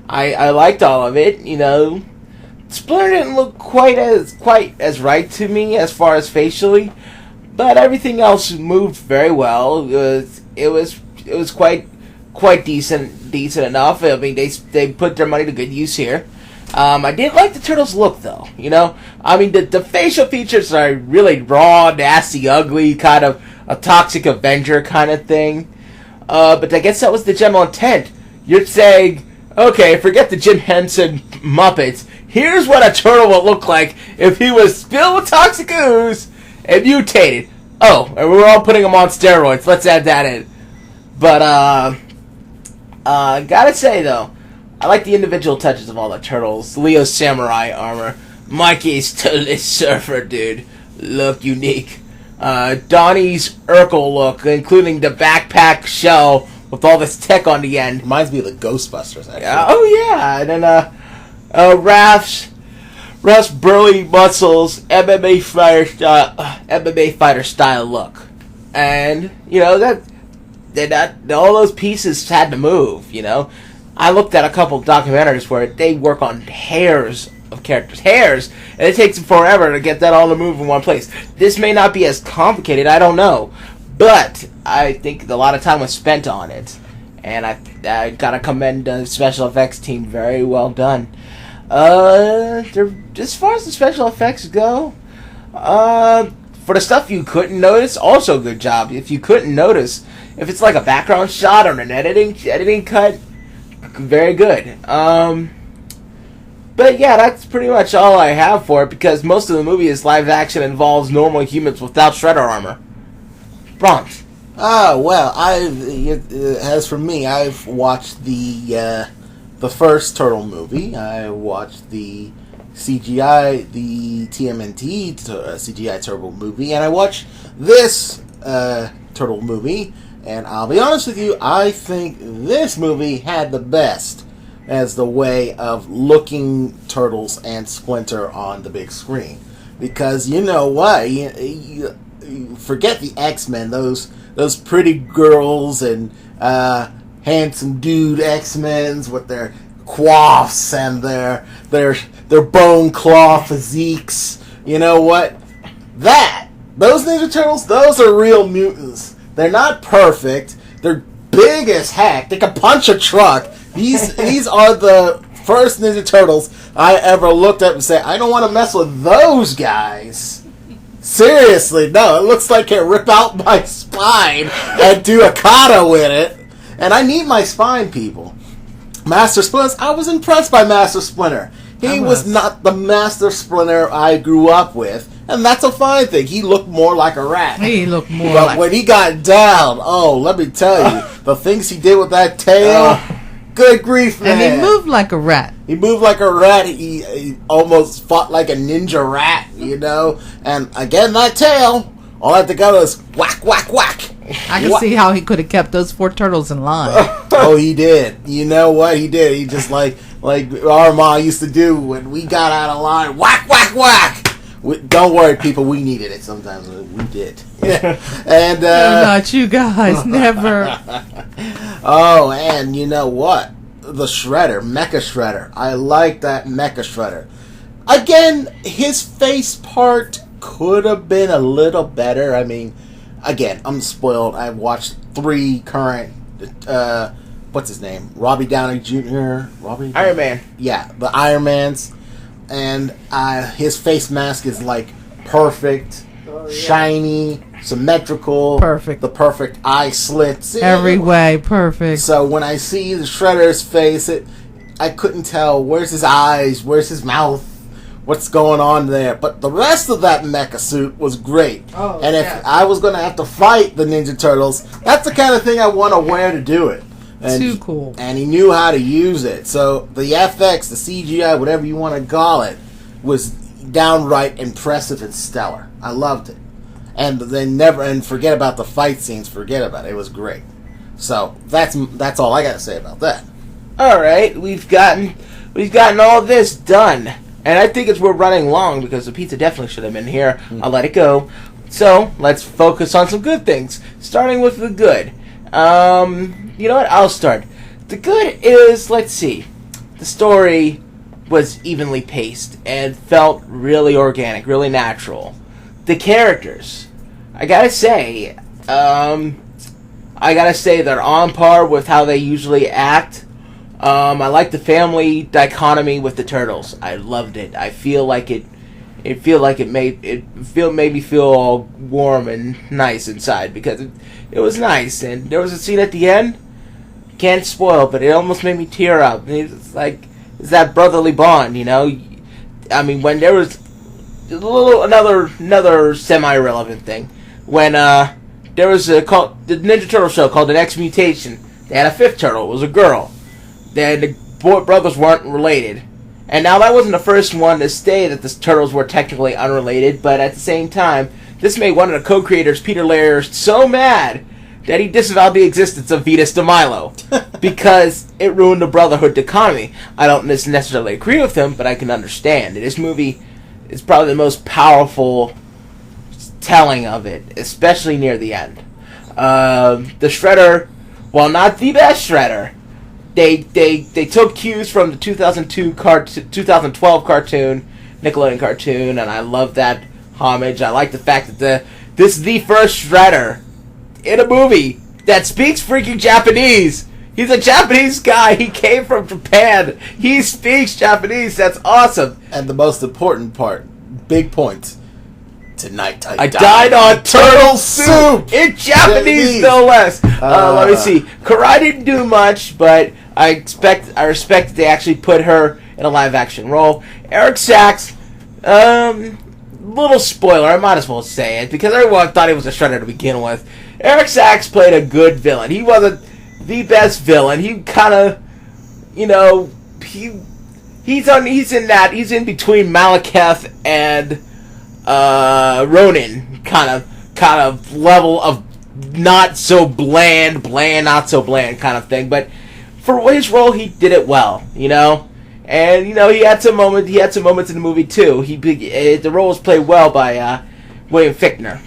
I liked all of it. Splinter didn't look quite as right to me as far as facially. But everything else moved very well. It was quite decent enough. I mean, they put their money to good use here. I did like the Turtles' look, though. I mean, the facial features are really raw, nasty, ugly, kind of a toxic Avenger kind of thing. But I guess that was the general intent. You're saying, Okay, forget the Jim Henson Muppets. Here's what a turtle would look like if he was filled with toxic ooze and mutated. Oh, and we're all putting him on steroids. Let's add that in. But, gotta say, though, I like the individual touches of all the turtles. Leo's samurai armor. Mikey's totally surfer, dude. Look unique. Donnie's Urkel look, including the backpack shell with all this tech on the end. Reminds me of the Ghostbusters, actually. Oh, yeah. And then, Raph's burly muscles, MMA fighter style look. And, you know, all those pieces had to move, you know. I looked at a couple of documentaries where they work on hairs of characters. Hairs! And it takes them forever to get that all to move in one place. This may not be as complicated, I don't know. But I think a lot of time was spent on it. And I gotta commend the special effects team. Very well done. As far as the special effects go, for the stuff you couldn't notice, also good job. If you couldn't notice, if it's like a background shot or an editing cut, very good. But yeah, that's pretty much all I have for it, because most of the movie is live action and involves normal humans without shredder armor. Bronx. Well, as for me, I've watched the first Turtle movie. I watched the CGI, the TMNT CGI Turtle movie, and I watched this Turtle movie. And I'll be honest with you, I think this movie had the best as the way of looking Turtles and Splinter on the big screen. Because you know what? You forget the X-Men, those pretty girls and handsome dude X-Men's with their coiffs and their bone claw physiques. You know what? Those Ninja Turtles, those are real mutants. They're not perfect. They're big as heck. They can punch a truck. These are the first Ninja Turtles I ever looked at and said, I don't want to mess with those guys. Seriously, no. It looks like it rip out my spine and do a kata with it. And I need my spine, people. Master Splinter, I was impressed by Master Splinter. He was not the Master Splinter I grew up with. And that's a fine thing. He looked more like a rat. He looked more but like... when he got down, let me tell you, the things he did with that tail, good grief, man. And he moved like a rat. He moved like a rat. He almost fought like a ninja rat, you know. And again, that tail, all I have to go is whack, whack, whack. I can see how he could have kept those 4 turtles in line. Oh, he did. You know what? He did. He just like our mom used to do when we got out of line. Whack, whack, whack. Don't worry, people. We needed it sometimes. We did. And not you guys. Never. Oh, and you know what? The Shredder, Mecha Shredder. I like that Mecha Shredder. Again, his face part could have been a little better. I mean, again, I'm spoiled. I've watched 3 current. What's his name? Robbie Downey Jr. Iron Man. Yeah, the Iron Mans. And his face mask is like perfect, shiny, symmetrical, perfect, the perfect eye slits, every way perfect. So when I see the Shredder's face, I couldn't tell where's his eyes, where's his mouth, what's going on there. But the rest of that mecha suit was great. And if I was going to have to fight the Ninja Turtles, that's the kind of thing I want to wear to do it. And, too cool. And he knew how to use it. So the FX, the CGI, whatever you want to call it, was downright impressive and stellar. I loved it. And then forget about the fight scenes. Forget about it. It was great. So that's all I got to say about that. All right, we've gotten all this done, and I think we're running long because the pizza definitely should have been here. I'll let it go. So let's focus on some good things. Starting with the good. You know what? I'll start. The good is, let's see, the story was evenly paced and felt really organic, really natural. The characters, I gotta say they're on par with how they usually act. I like the family dichotomy with the turtles. I loved it. I feel like it made me feel all warm and nice inside because it was nice. And there was a scene at the end. can't spoil, but it almost made me tear up. It's like, it's that brotherly bond, you know? I mean, when there was another semi-relevant thing, when there was the Ninja Turtle show called The Next Mutation. They had a fifth turtle. It was a girl. The brothers weren't related. And now that wasn't the first one to say that the turtles were technically unrelated, but at the same time, this made one of the co-creators, Peter Laird, so mad that he disavowed the existence of Venus de Milo because it ruined the Brotherhood economy. I don't necessarily agree with him, but I can understand. This movie is probably the most powerful telling of it, especially near the end. The Shredder, while not the best Shredder, they took cues from the 2012 cartoon, Nickelodeon cartoon, and I love that homage. I like the fact that this is the first Shredder in a movie that speaks freaking Japanese. He's a Japanese guy. He came from Japan. He speaks Japanese. That's awesome. And the most important part, big point. Tonight I died on turtle soup in Japanese, no less. Let me see. Karai didn't do much, but I respect that they actually put her in a live action role. Eric Sachs, little spoiler, I might as well say it because everyone thought he was a Shredder to begin with. Eric Sachs played a good villain. He wasn't the best villain. He kind of, you know, he's in between Malekith and Ronin kind of level of not so bland, not so bland kind of thing. But for his role, he did it well, you know. And you know, he had some moments in the movie too. The role was played well by William Fichtner.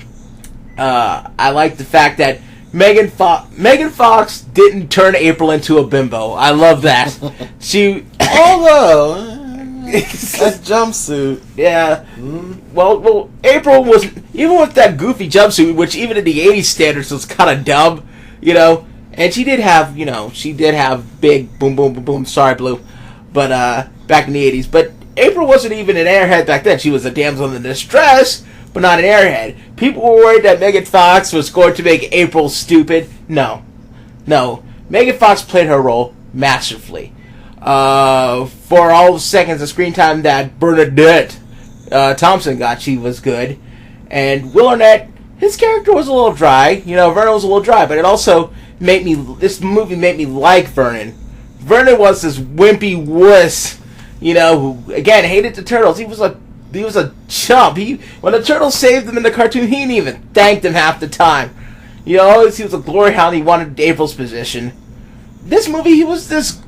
I like the fact that Megan Fox didn't turn April into a bimbo. I love that. Although that jumpsuit. Yeah. Well, April was, even with that goofy jumpsuit, which even in the 80s standards was kind of dumb, you know. And she did have big boom, boom, boom, boom. Sorry, Blue. But back in the 80s. But April wasn't even an airhead back then. She was a damsel in distress, but not an airhead. People were worried that Megan Fox was going to make April stupid. No. Megan Fox played her role masterfully. For all the seconds of screen time that Bernadette Thompson got, she was good. And Will Arnett, his character was a little dry. You know, Vernon was a little dry, but this movie made me like Vernon. Vernon was this wimpy wuss, you know, who, again, hated the Turtles. He was a chump. When the Turtles saved him in the cartoon, he didn't even thank them half the time. You know, he was a glory hound. He wanted April's position. This movie, he was this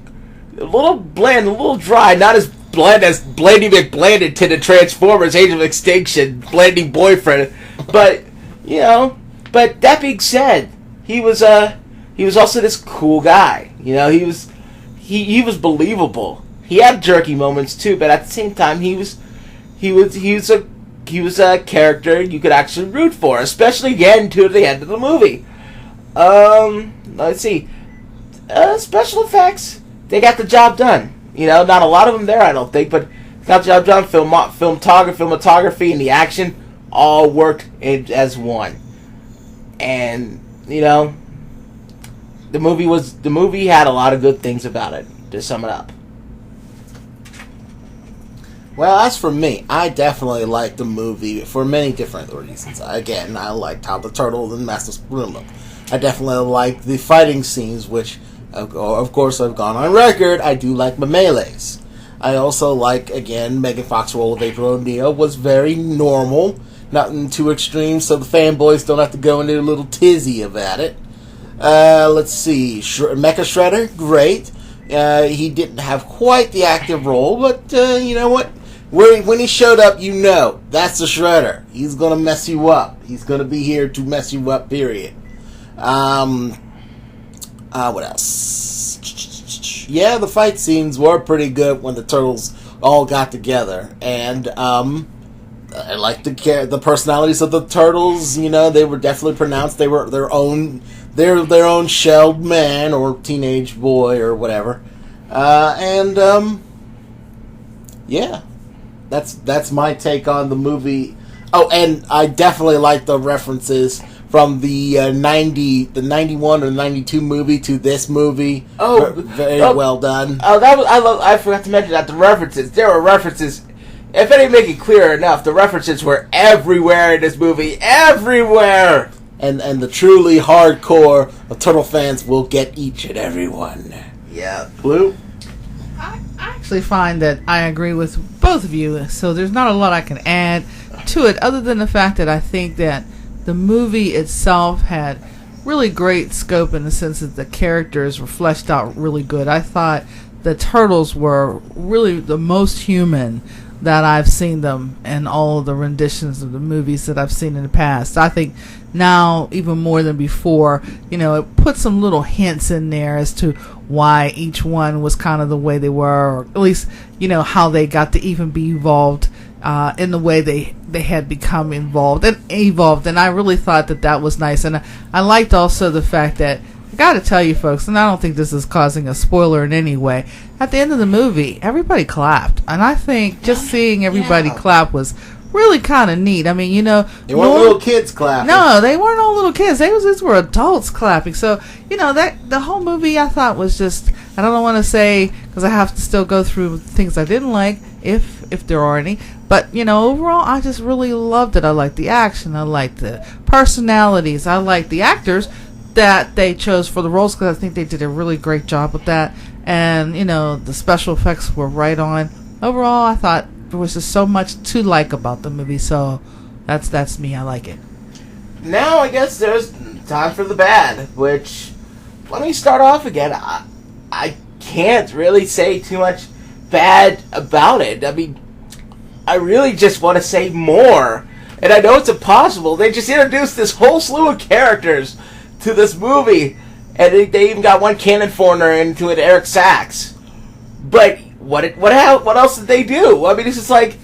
a little bland, a little dry, not as bland as Blandy McBlanded to the Transformers Age of Extinction, Blandy boyfriend. But, you know, but that being said, he was also this cool guy. You know, he was believable. He had jerky moments too, but at the same time, he was a character you could actually root for, especially again to the end of the movie. Let's see, special effects, they got the job done. You know, not a lot of them there, I don't think, but got the job done. Cinematography, and the action all worked as one. And you know, the movie had a lot of good things about it. To sum it up. Well, as for me, I definitely liked the movie for many different reasons. Again, I liked how the Turtles and Master Spoon looked. I definitely liked the fighting scenes, which, of course, I've gone on record, I do like my melees. I also like, again, Megan Fox's role of April O'Neil was very normal, nothing too extreme, so the fanboys don't have to go into a little tizzy about it. Let's see, Mecha Shredder, great. He didn't have quite the active role, but you know what? When he showed up, you know, that's the Shredder. He's going to mess you up. He's going to be here to mess you up, period. What else? Yeah, the fight scenes were pretty good when the Turtles all got together. And I like the personalities of the Turtles. You know, they were definitely pronounced. They were their own shelled man or teenage boy or whatever. Yeah, that's my take on the movie. Oh, and I definitely like the references from the 91 or 92 movie to this movie. Very well done. Oh, I forgot to mention that the references. There were references. If I didn't make it clear enough, the references were everywhere in this movie. Everywhere! And the truly hardcore of Turtle fans will get each and every one. Yeah. Blue? I actually find that I agree with both of you, so there's not a lot I can add to it other than the fact that I think that the movie itself had really great scope in the sense that the characters were fleshed out really good. I thought the Turtles were really the most human that I've seen them in all of the renditions of the movies that I've seen in the past. I think now, even more than before, it put some little hints in there as to why each one was kind of the way they were, or at least, how they got to even be evolved in the way they had become involved and evolved. And I really thought that was nice. And I liked also the fact that, I gotta tell you folks, and I don't think this is causing a spoiler in any way, at the end of the movie, everybody clapped. And I think just seeing everybody clap was really kind of neat. I mean, they weren't little kids clapping. No, they weren't all little kids. These were adults clapping. So, that the whole movie I thought was just, I don't want to say, because I have to still go through things I didn't like, if there are any. But, overall, I just really loved it. I liked the action. I liked the personalities. I liked the actors that they chose for the roles, because I think they did a really great job with that. And, the special effects were right on. Overall, I thought there was just so much to like about the movie. So that's me. I like it. Now I guess there's time for the bad, which, let me start off again. I can't really say too much bad about it. I mean, I really just want to say more. And I know it's impossible. They just introduced this whole slew of characters to this movie, and they even got one cannon foreigner into it, Eric Sachs. But what else did they do? I mean, it's just like,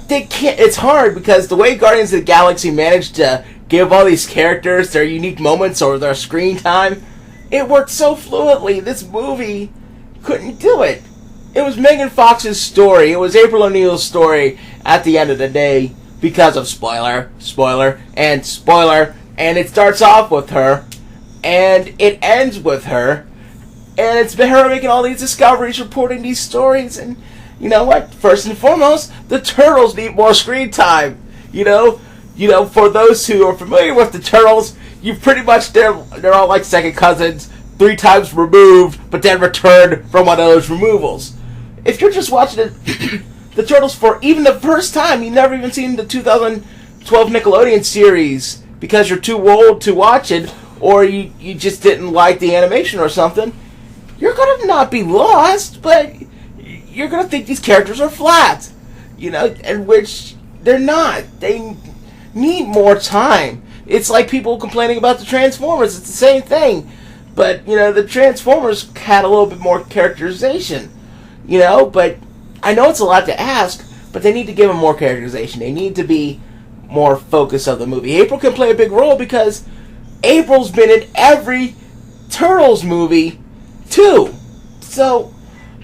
they can't. It's hard because the way Guardians of the Galaxy managed to give all these characters their unique moments or their screen time, it worked so fluidly. This movie couldn't do it. It was Megan Fox's story. It was April O'Neil's story at the end of the day, because of spoiler, and it starts off with her, and it ends with her, and it's been her making all these discoveries, reporting these stories, and you know what? First and foremost, the Turtles need more screen time. For those who are familiar with the Turtles, you pretty much, they're all like second cousins, 3 times removed, but then returned from one of those removals. If you're just watching the Turtles for even the first time, you've never even seen the 2012 Nickelodeon series, because you're too old to watch it, or you just didn't like the animation or something, you're going to not be lost, but you're going to think these characters are flat. And which they're not. They need more time. It's like people complaining about the Transformers. It's the same thing. But, the Transformers had a little bit more characterization. But I know it's a lot to ask, but they need to give them more characterization. They need to be more focus of the movie. April can play a big role because April's been in every Turtles movie too. So,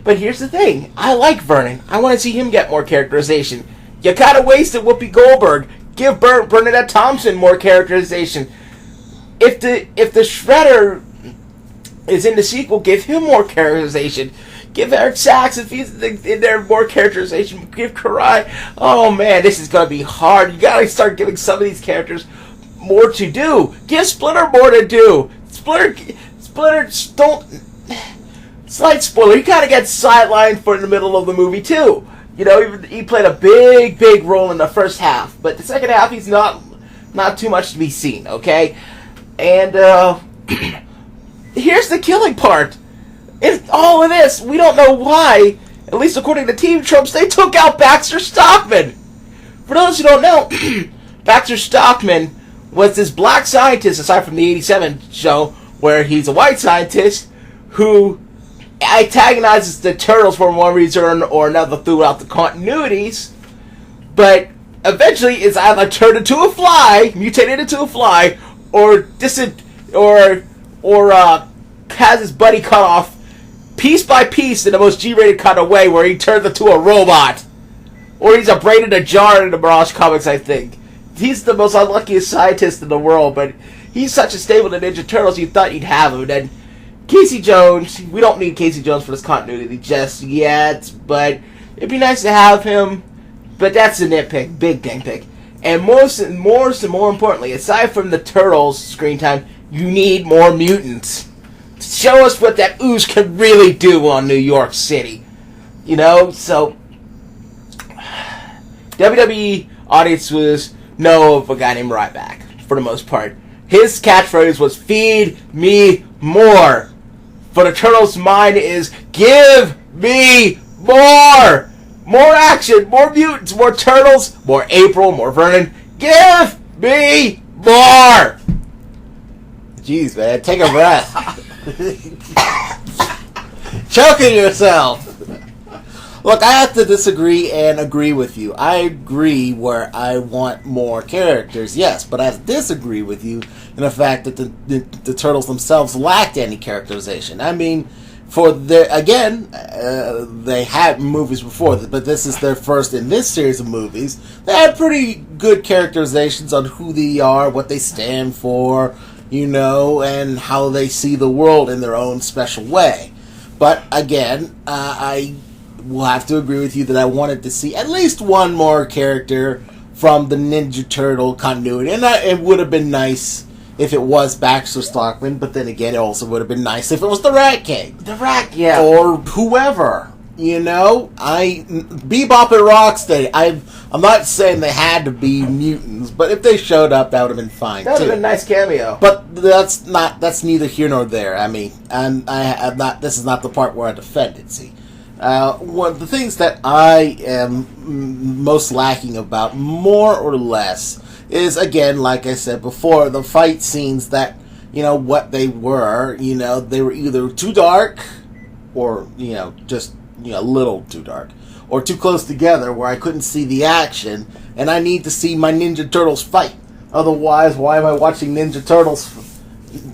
but here's the thing. I like Vernon. I want to see him get more characterization. You kind of wasted Whoopi Goldberg. Give Bernadette Thompson more characterization. If the Shredder is in the sequel, give him more characterization. Give Eric Sachs, if he's in there, more characterization. Give Karai. Oh man, this is gonna be hard. You gotta start giving some of these characters more to do. Give Splinter more to do. Splinter, don't. Slight spoiler. He kind of gets sidelined for in the middle of the movie too. He played a big role in the first half, but the second half he's not too much to be seen. Okay, and here's the killing part. In all of this, we don't know why, at least according to TV tropes, they took out Baxter Stockman. For those who don't know, Baxter Stockman was this black scientist, aside from the 87 show, where he's a white scientist who antagonizes the Turtles for one reason or another throughout the continuities, but eventually is either turned into a fly, mutated into a fly, or has his buddy cut off piece by piece in the most G-rated kind of way, where he turns into a robot. Or he's a brain in a jar in the Mirage comics, I think. he's the most unluckiest scientist in the world, but he's such a staple to Ninja Turtles, you thought you'd have him. And then Casey Jones, we don't need Casey Jones for this continuity just yet, but it'd be nice to have him. But that's a nitpick, big nitpick. And more importantly, aside from the Turtles screen time, you need more mutants. Show us what that ooze can really do on New York City. You know, so WWE audiences know of a guy named Ryback, for the most part. His catchphrase was, "Feed me more." For the Turtles' mind is, "Give me more! More action, more mutants, more Turtles, more April, more Vernon. Give me more!" Jeez, man, take a breath. Choking yourself. Look, I have to disagree and agree with you. I agree where I want more characters, yes, but I disagree with you in the fact that the Turtles themselves lacked any characterization. I mean, they had movies before, but this is their first in this series of movies. They had pretty good characterizations on who they are, what they stand for, you know, and how they see the world in their own special way. But again, I will have to agree with you that I wanted to see at least one more character from the Ninja Turtle continuity. And it would have been nice if it was Baxter Stockman, but then again, it also would have been nice if it was the Rat King. The Rat, yeah. Or whoever. You know? Bebop and Rocksteady, I'm not saying they had to be mutants, but if they showed up, that would have been fine, That would have been a nice cameo. But that's neither here nor there. I mean, this is not the part where I defend it, see. One of the things that I am most lacking about, more or less, is, again, like I said before, the fight scenes that, you know, what they were. You know, they were either too dark, or, you know, just, you know, a little too dark, or too close together where I couldn't see the action, and I need to see my Ninja Turtles fight. Otherwise, why am I watching Ninja Turtles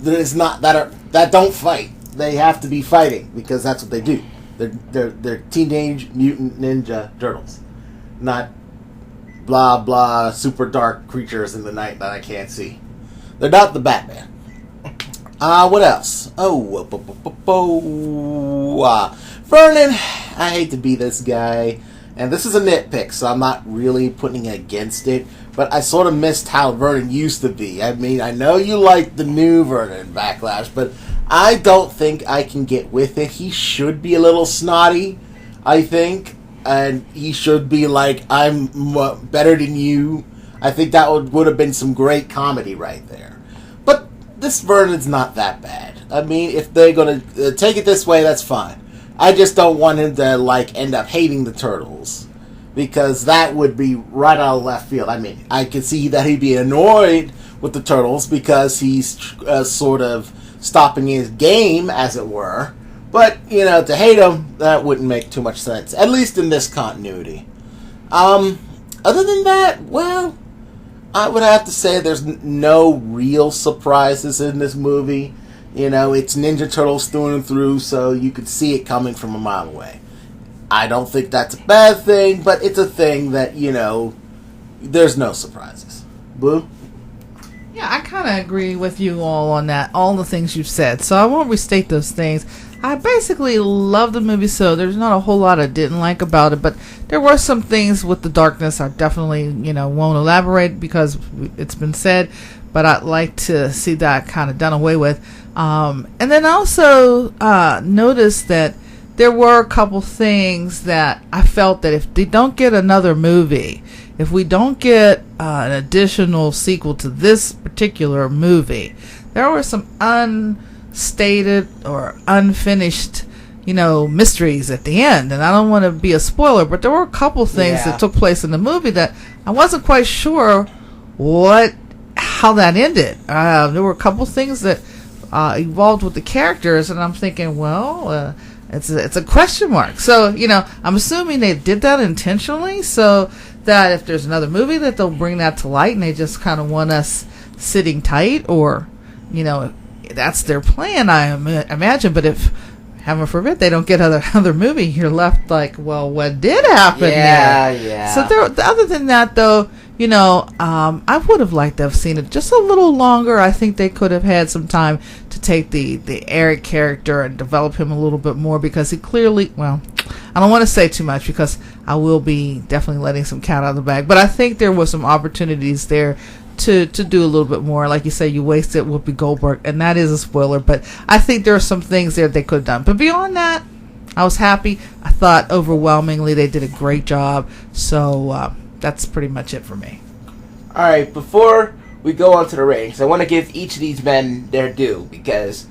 that don't fight? They have to be fighting, because that's what they do. They're Teenage Mutant Ninja Turtles, not blah blah super dark creatures in the night that I can't see. They're not the Batman. What else? Vernon. I hate to be this guy, and this is a nitpick, so I'm not really putting it against it, but I sort of missed how Vernon used to be. I mean, I know you like the new Vernon Backlash, but I don't think I can get with it. He should be a little snotty, I think, and he should be like, "I'm better than you." I think that would have been some great comedy right there. But this Vernon's not that bad. I mean, if they're going to take it this way, that's fine. I just don't want him to, like, end up hating the Turtles, because that would be right out of left field. I mean, I could see that he'd be annoyed with the Turtles because he's sort of stopping his game, as it were. But, you know, to hate him, that wouldn't make too much sense, at least in this continuity. Other than that, well, I would have to say there's no real surprises in this movie. You know, it's Ninja Turtles through and through, so you could see it coming from a mile away. I don't think that's a bad thing, but it's a thing that, you know, there's no surprises. Blue? Yeah, I kind of agree with you all on that, all the things you've said, so I won't restate those things. I basically love the movie, so there's not a whole lot I didn't like about it, but there were some things with the darkness I definitely, you know, won't elaborate because it's been said, but I'd like to see that kind of done away with. And then also noticed that there were a couple things that I felt that if they don't get another movie, if we don't get an additional sequel to this particular movie, there were some unstated or unfinished, you know, mysteries at the end. And I don't want to be a spoiler, but there were a couple things that took place in the movie that I wasn't quite sure how that ended. There were a couple things that evolved with the characters, and I'm thinking, well, it's a question mark. So, you know, I'm assuming they did that intentionally, so that if there's another movie, that they'll bring that to light, and they just kind of want us sitting tight, or, you know, that's their plan, I imagine. But if, heaven forbid, they don't get another movie, you're left like, well, what did happen there? Yeah. So other than that, though, I would have liked to have seen it just a little longer. I think they could have had some time to take the Eric character and develop him a little bit more, because he clearly, well, I don't want to say too much because I will be definitely letting some cat out of the bag, but I think there were some opportunities there to do a little bit more. Like you say, you wasted Whoopi Goldberg, and that is a spoiler, but I think there are some things there they could have done. But beyond that, I was happy. I thought overwhelmingly they did a great job. So that's pretty much it for me. All right, before we go on to the ratings, I want to give each of these men their due, because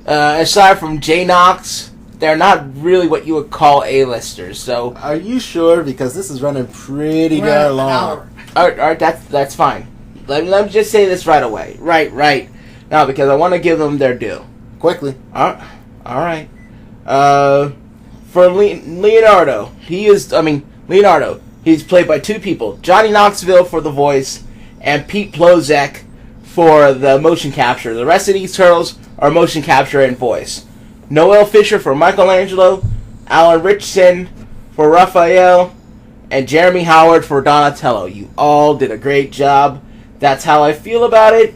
aside from Jay Knox, they're not really what you would call A-listers. So, are you sure? Because this is running pretty darn long. All right, that's fine. Let me just say this right away. Right. Now, because I want to give them their due. Quickly. All right. For Leonardo, he's played by two people. Johnny Knoxville for the voice, and Pete Plozek for the motion capture. The rest of these turtles are motion capture and voice. Noel Fisher for Michelangelo, Alan Richardson for Raphael, and Jeremy Howard for Donatello. You all did a great job. That's how I feel about it.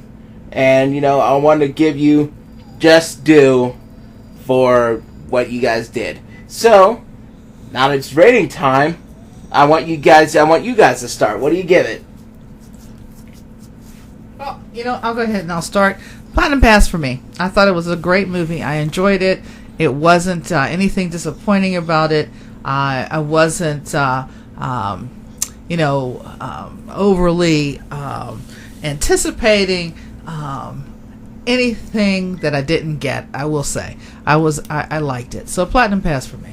And, I want to give you just due for what you guys did. So, now that it's rating time, I want you guys to start. What do you give it? Well, I'll go ahead and I'll start. Platinum Pass for me. I thought it was a great movie. I enjoyed it. It wasn't anything disappointing about it. I wasn't, overly anticipating anything that I didn't get. I will say I liked it. So Platinum Pass for me.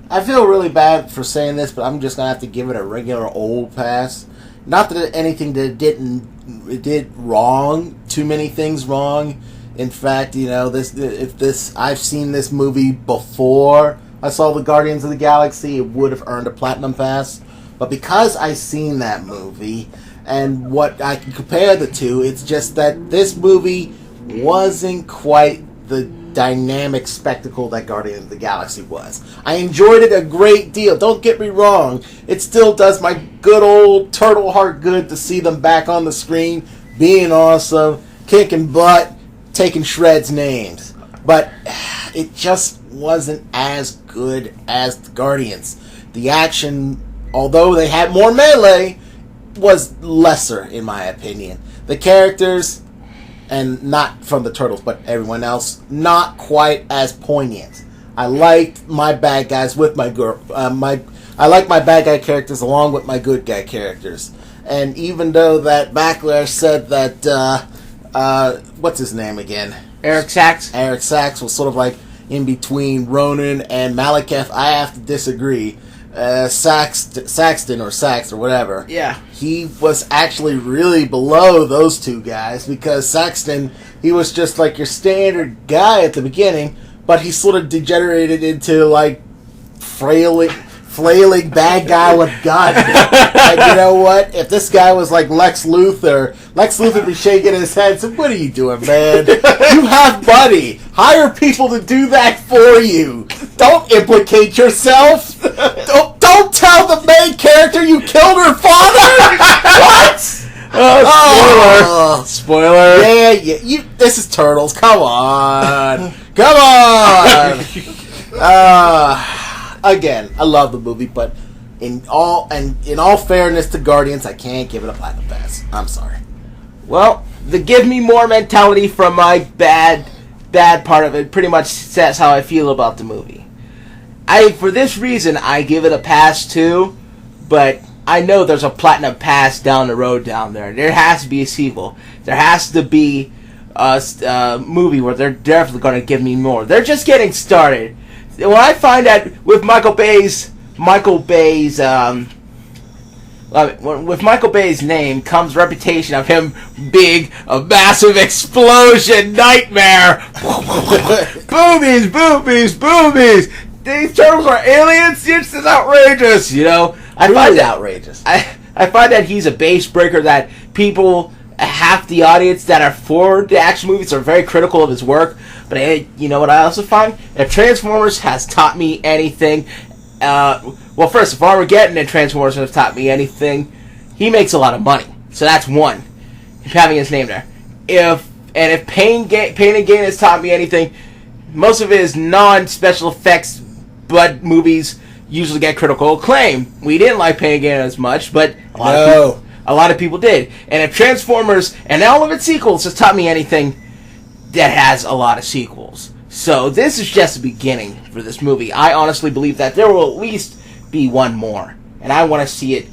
I feel really bad for saying this, but I'm just gonna have to give it a regular old pass. Not that anything that it did wrong, too many things wrong. In fact, I've seen this movie before I saw the Guardians of the Galaxy, it would have earned a Platinum Pass. But because I seen that movie, and what I can compare the two, it's just that this movie wasn't quite the dynamic spectacle that Guardians of the Galaxy was. I enjoyed it a great deal. Don't get me wrong. It still does my good old turtle heart good to see them back on the screen, being awesome, kicking butt, taking shreds names. But it just wasn't as good as the Guardians. The action, although they had more melee, was lesser in my opinion. The characters, and not from the Turtles, but everyone else, not quite as poignant. I liked my bad guys with my I like my bad guy characters along with my good guy characters. And even though that Backlash said that, what's his name again? Eric Sachs. Eric Sachs was sort of like in between Ronan and Malekith. I have to disagree. Saxton or Sax or whatever. Yeah. He was actually really below those two guys, because Saxton, he was just like your standard guy at the beginning, but he sort of degenerated into like flailing bad guy with gun. Like, you know what? If this guy was like Lex Luthor would be shaking his head and say, "What are you doing, man? You have money. Hire people to do that for you. Don't implicate yourself. Don't tell the main character you killed her father." What? Oh, spoiler. Yeah. This is Turtles. Come on. Come on. Again, I love the movie, but in all fairness to Guardians, I can't give it a Platinum Pass. I'm sorry. Well, the give me more mentality from my bad part of it pretty much says how I feel about the movie. For this reason, I give it a pass too, but I know there's a Platinum Pass down the road down there. There has to be a sequel. There has to be a movie where they're definitely going to give me more. They're just getting started. When I find that with Michael Bay's name comes reputation of him being a massive explosion nightmare. Boobies. These turtles are aliens. This is outrageous. I find that outrageous. I find that he's a base breaker. That people, half the audience that are for the action movies, are very critical of his work. But you know what I also find? If Transformers has taught me anything, first, if Armageddon and Transformers have taught me anything, he makes a lot of money. So that's one. Having his name there. If Pain and Gain has taught me anything, most of his non-special effects but movies usually get critical acclaim. We didn't like Pain and Gain as much, but a lot of people did. And if Transformers and all of its sequels has taught me anything, that has a lot of sequels. So this is just the beginning for this movie. I honestly believe that there will at least be one more. And I want to see it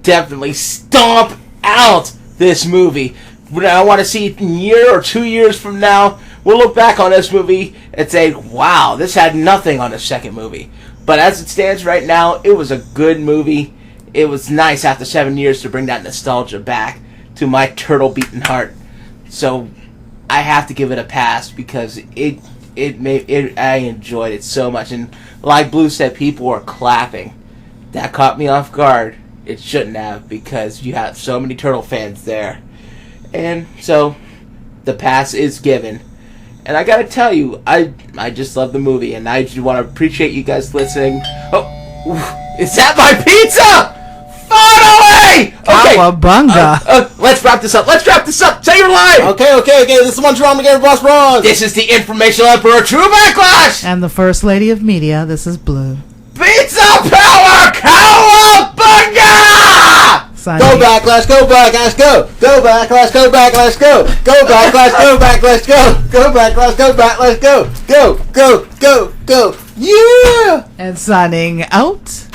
definitely stomp out this movie. I want to see it in a year or 2 years from now. We'll look back on this movie and say, wow, this had nothing on the second movie. But as it stands right now, it was a good movie. It was nice after 7 years to bring that nostalgia back to my turtle-beaten heart. So I have to give it a pass because I enjoyed it so much. And like Blue said, people were clapping. That caught me off guard. It shouldn't have, because you have so many Turtle fans there. And so the pass is given. And I gotta tell you, I just love the movie, and I just want to appreciate you guys listening. Oh, is that my pizza? Finally! Okay. Cowabunga. Let's wrap this up. Say your line. Okay. This is one Jerome again, Boss Bronze. This is the Informational Emperor, True Backlash. And the First Lady of Media, this is Blue. Pizza power, cowabunga! Go Backlash, go Backlash, go! Go Backlash, go Backlash, go! Go Backlash, go Backlash, go! Go Backlash, go Backlash, go! Go! Yeah! And signing out.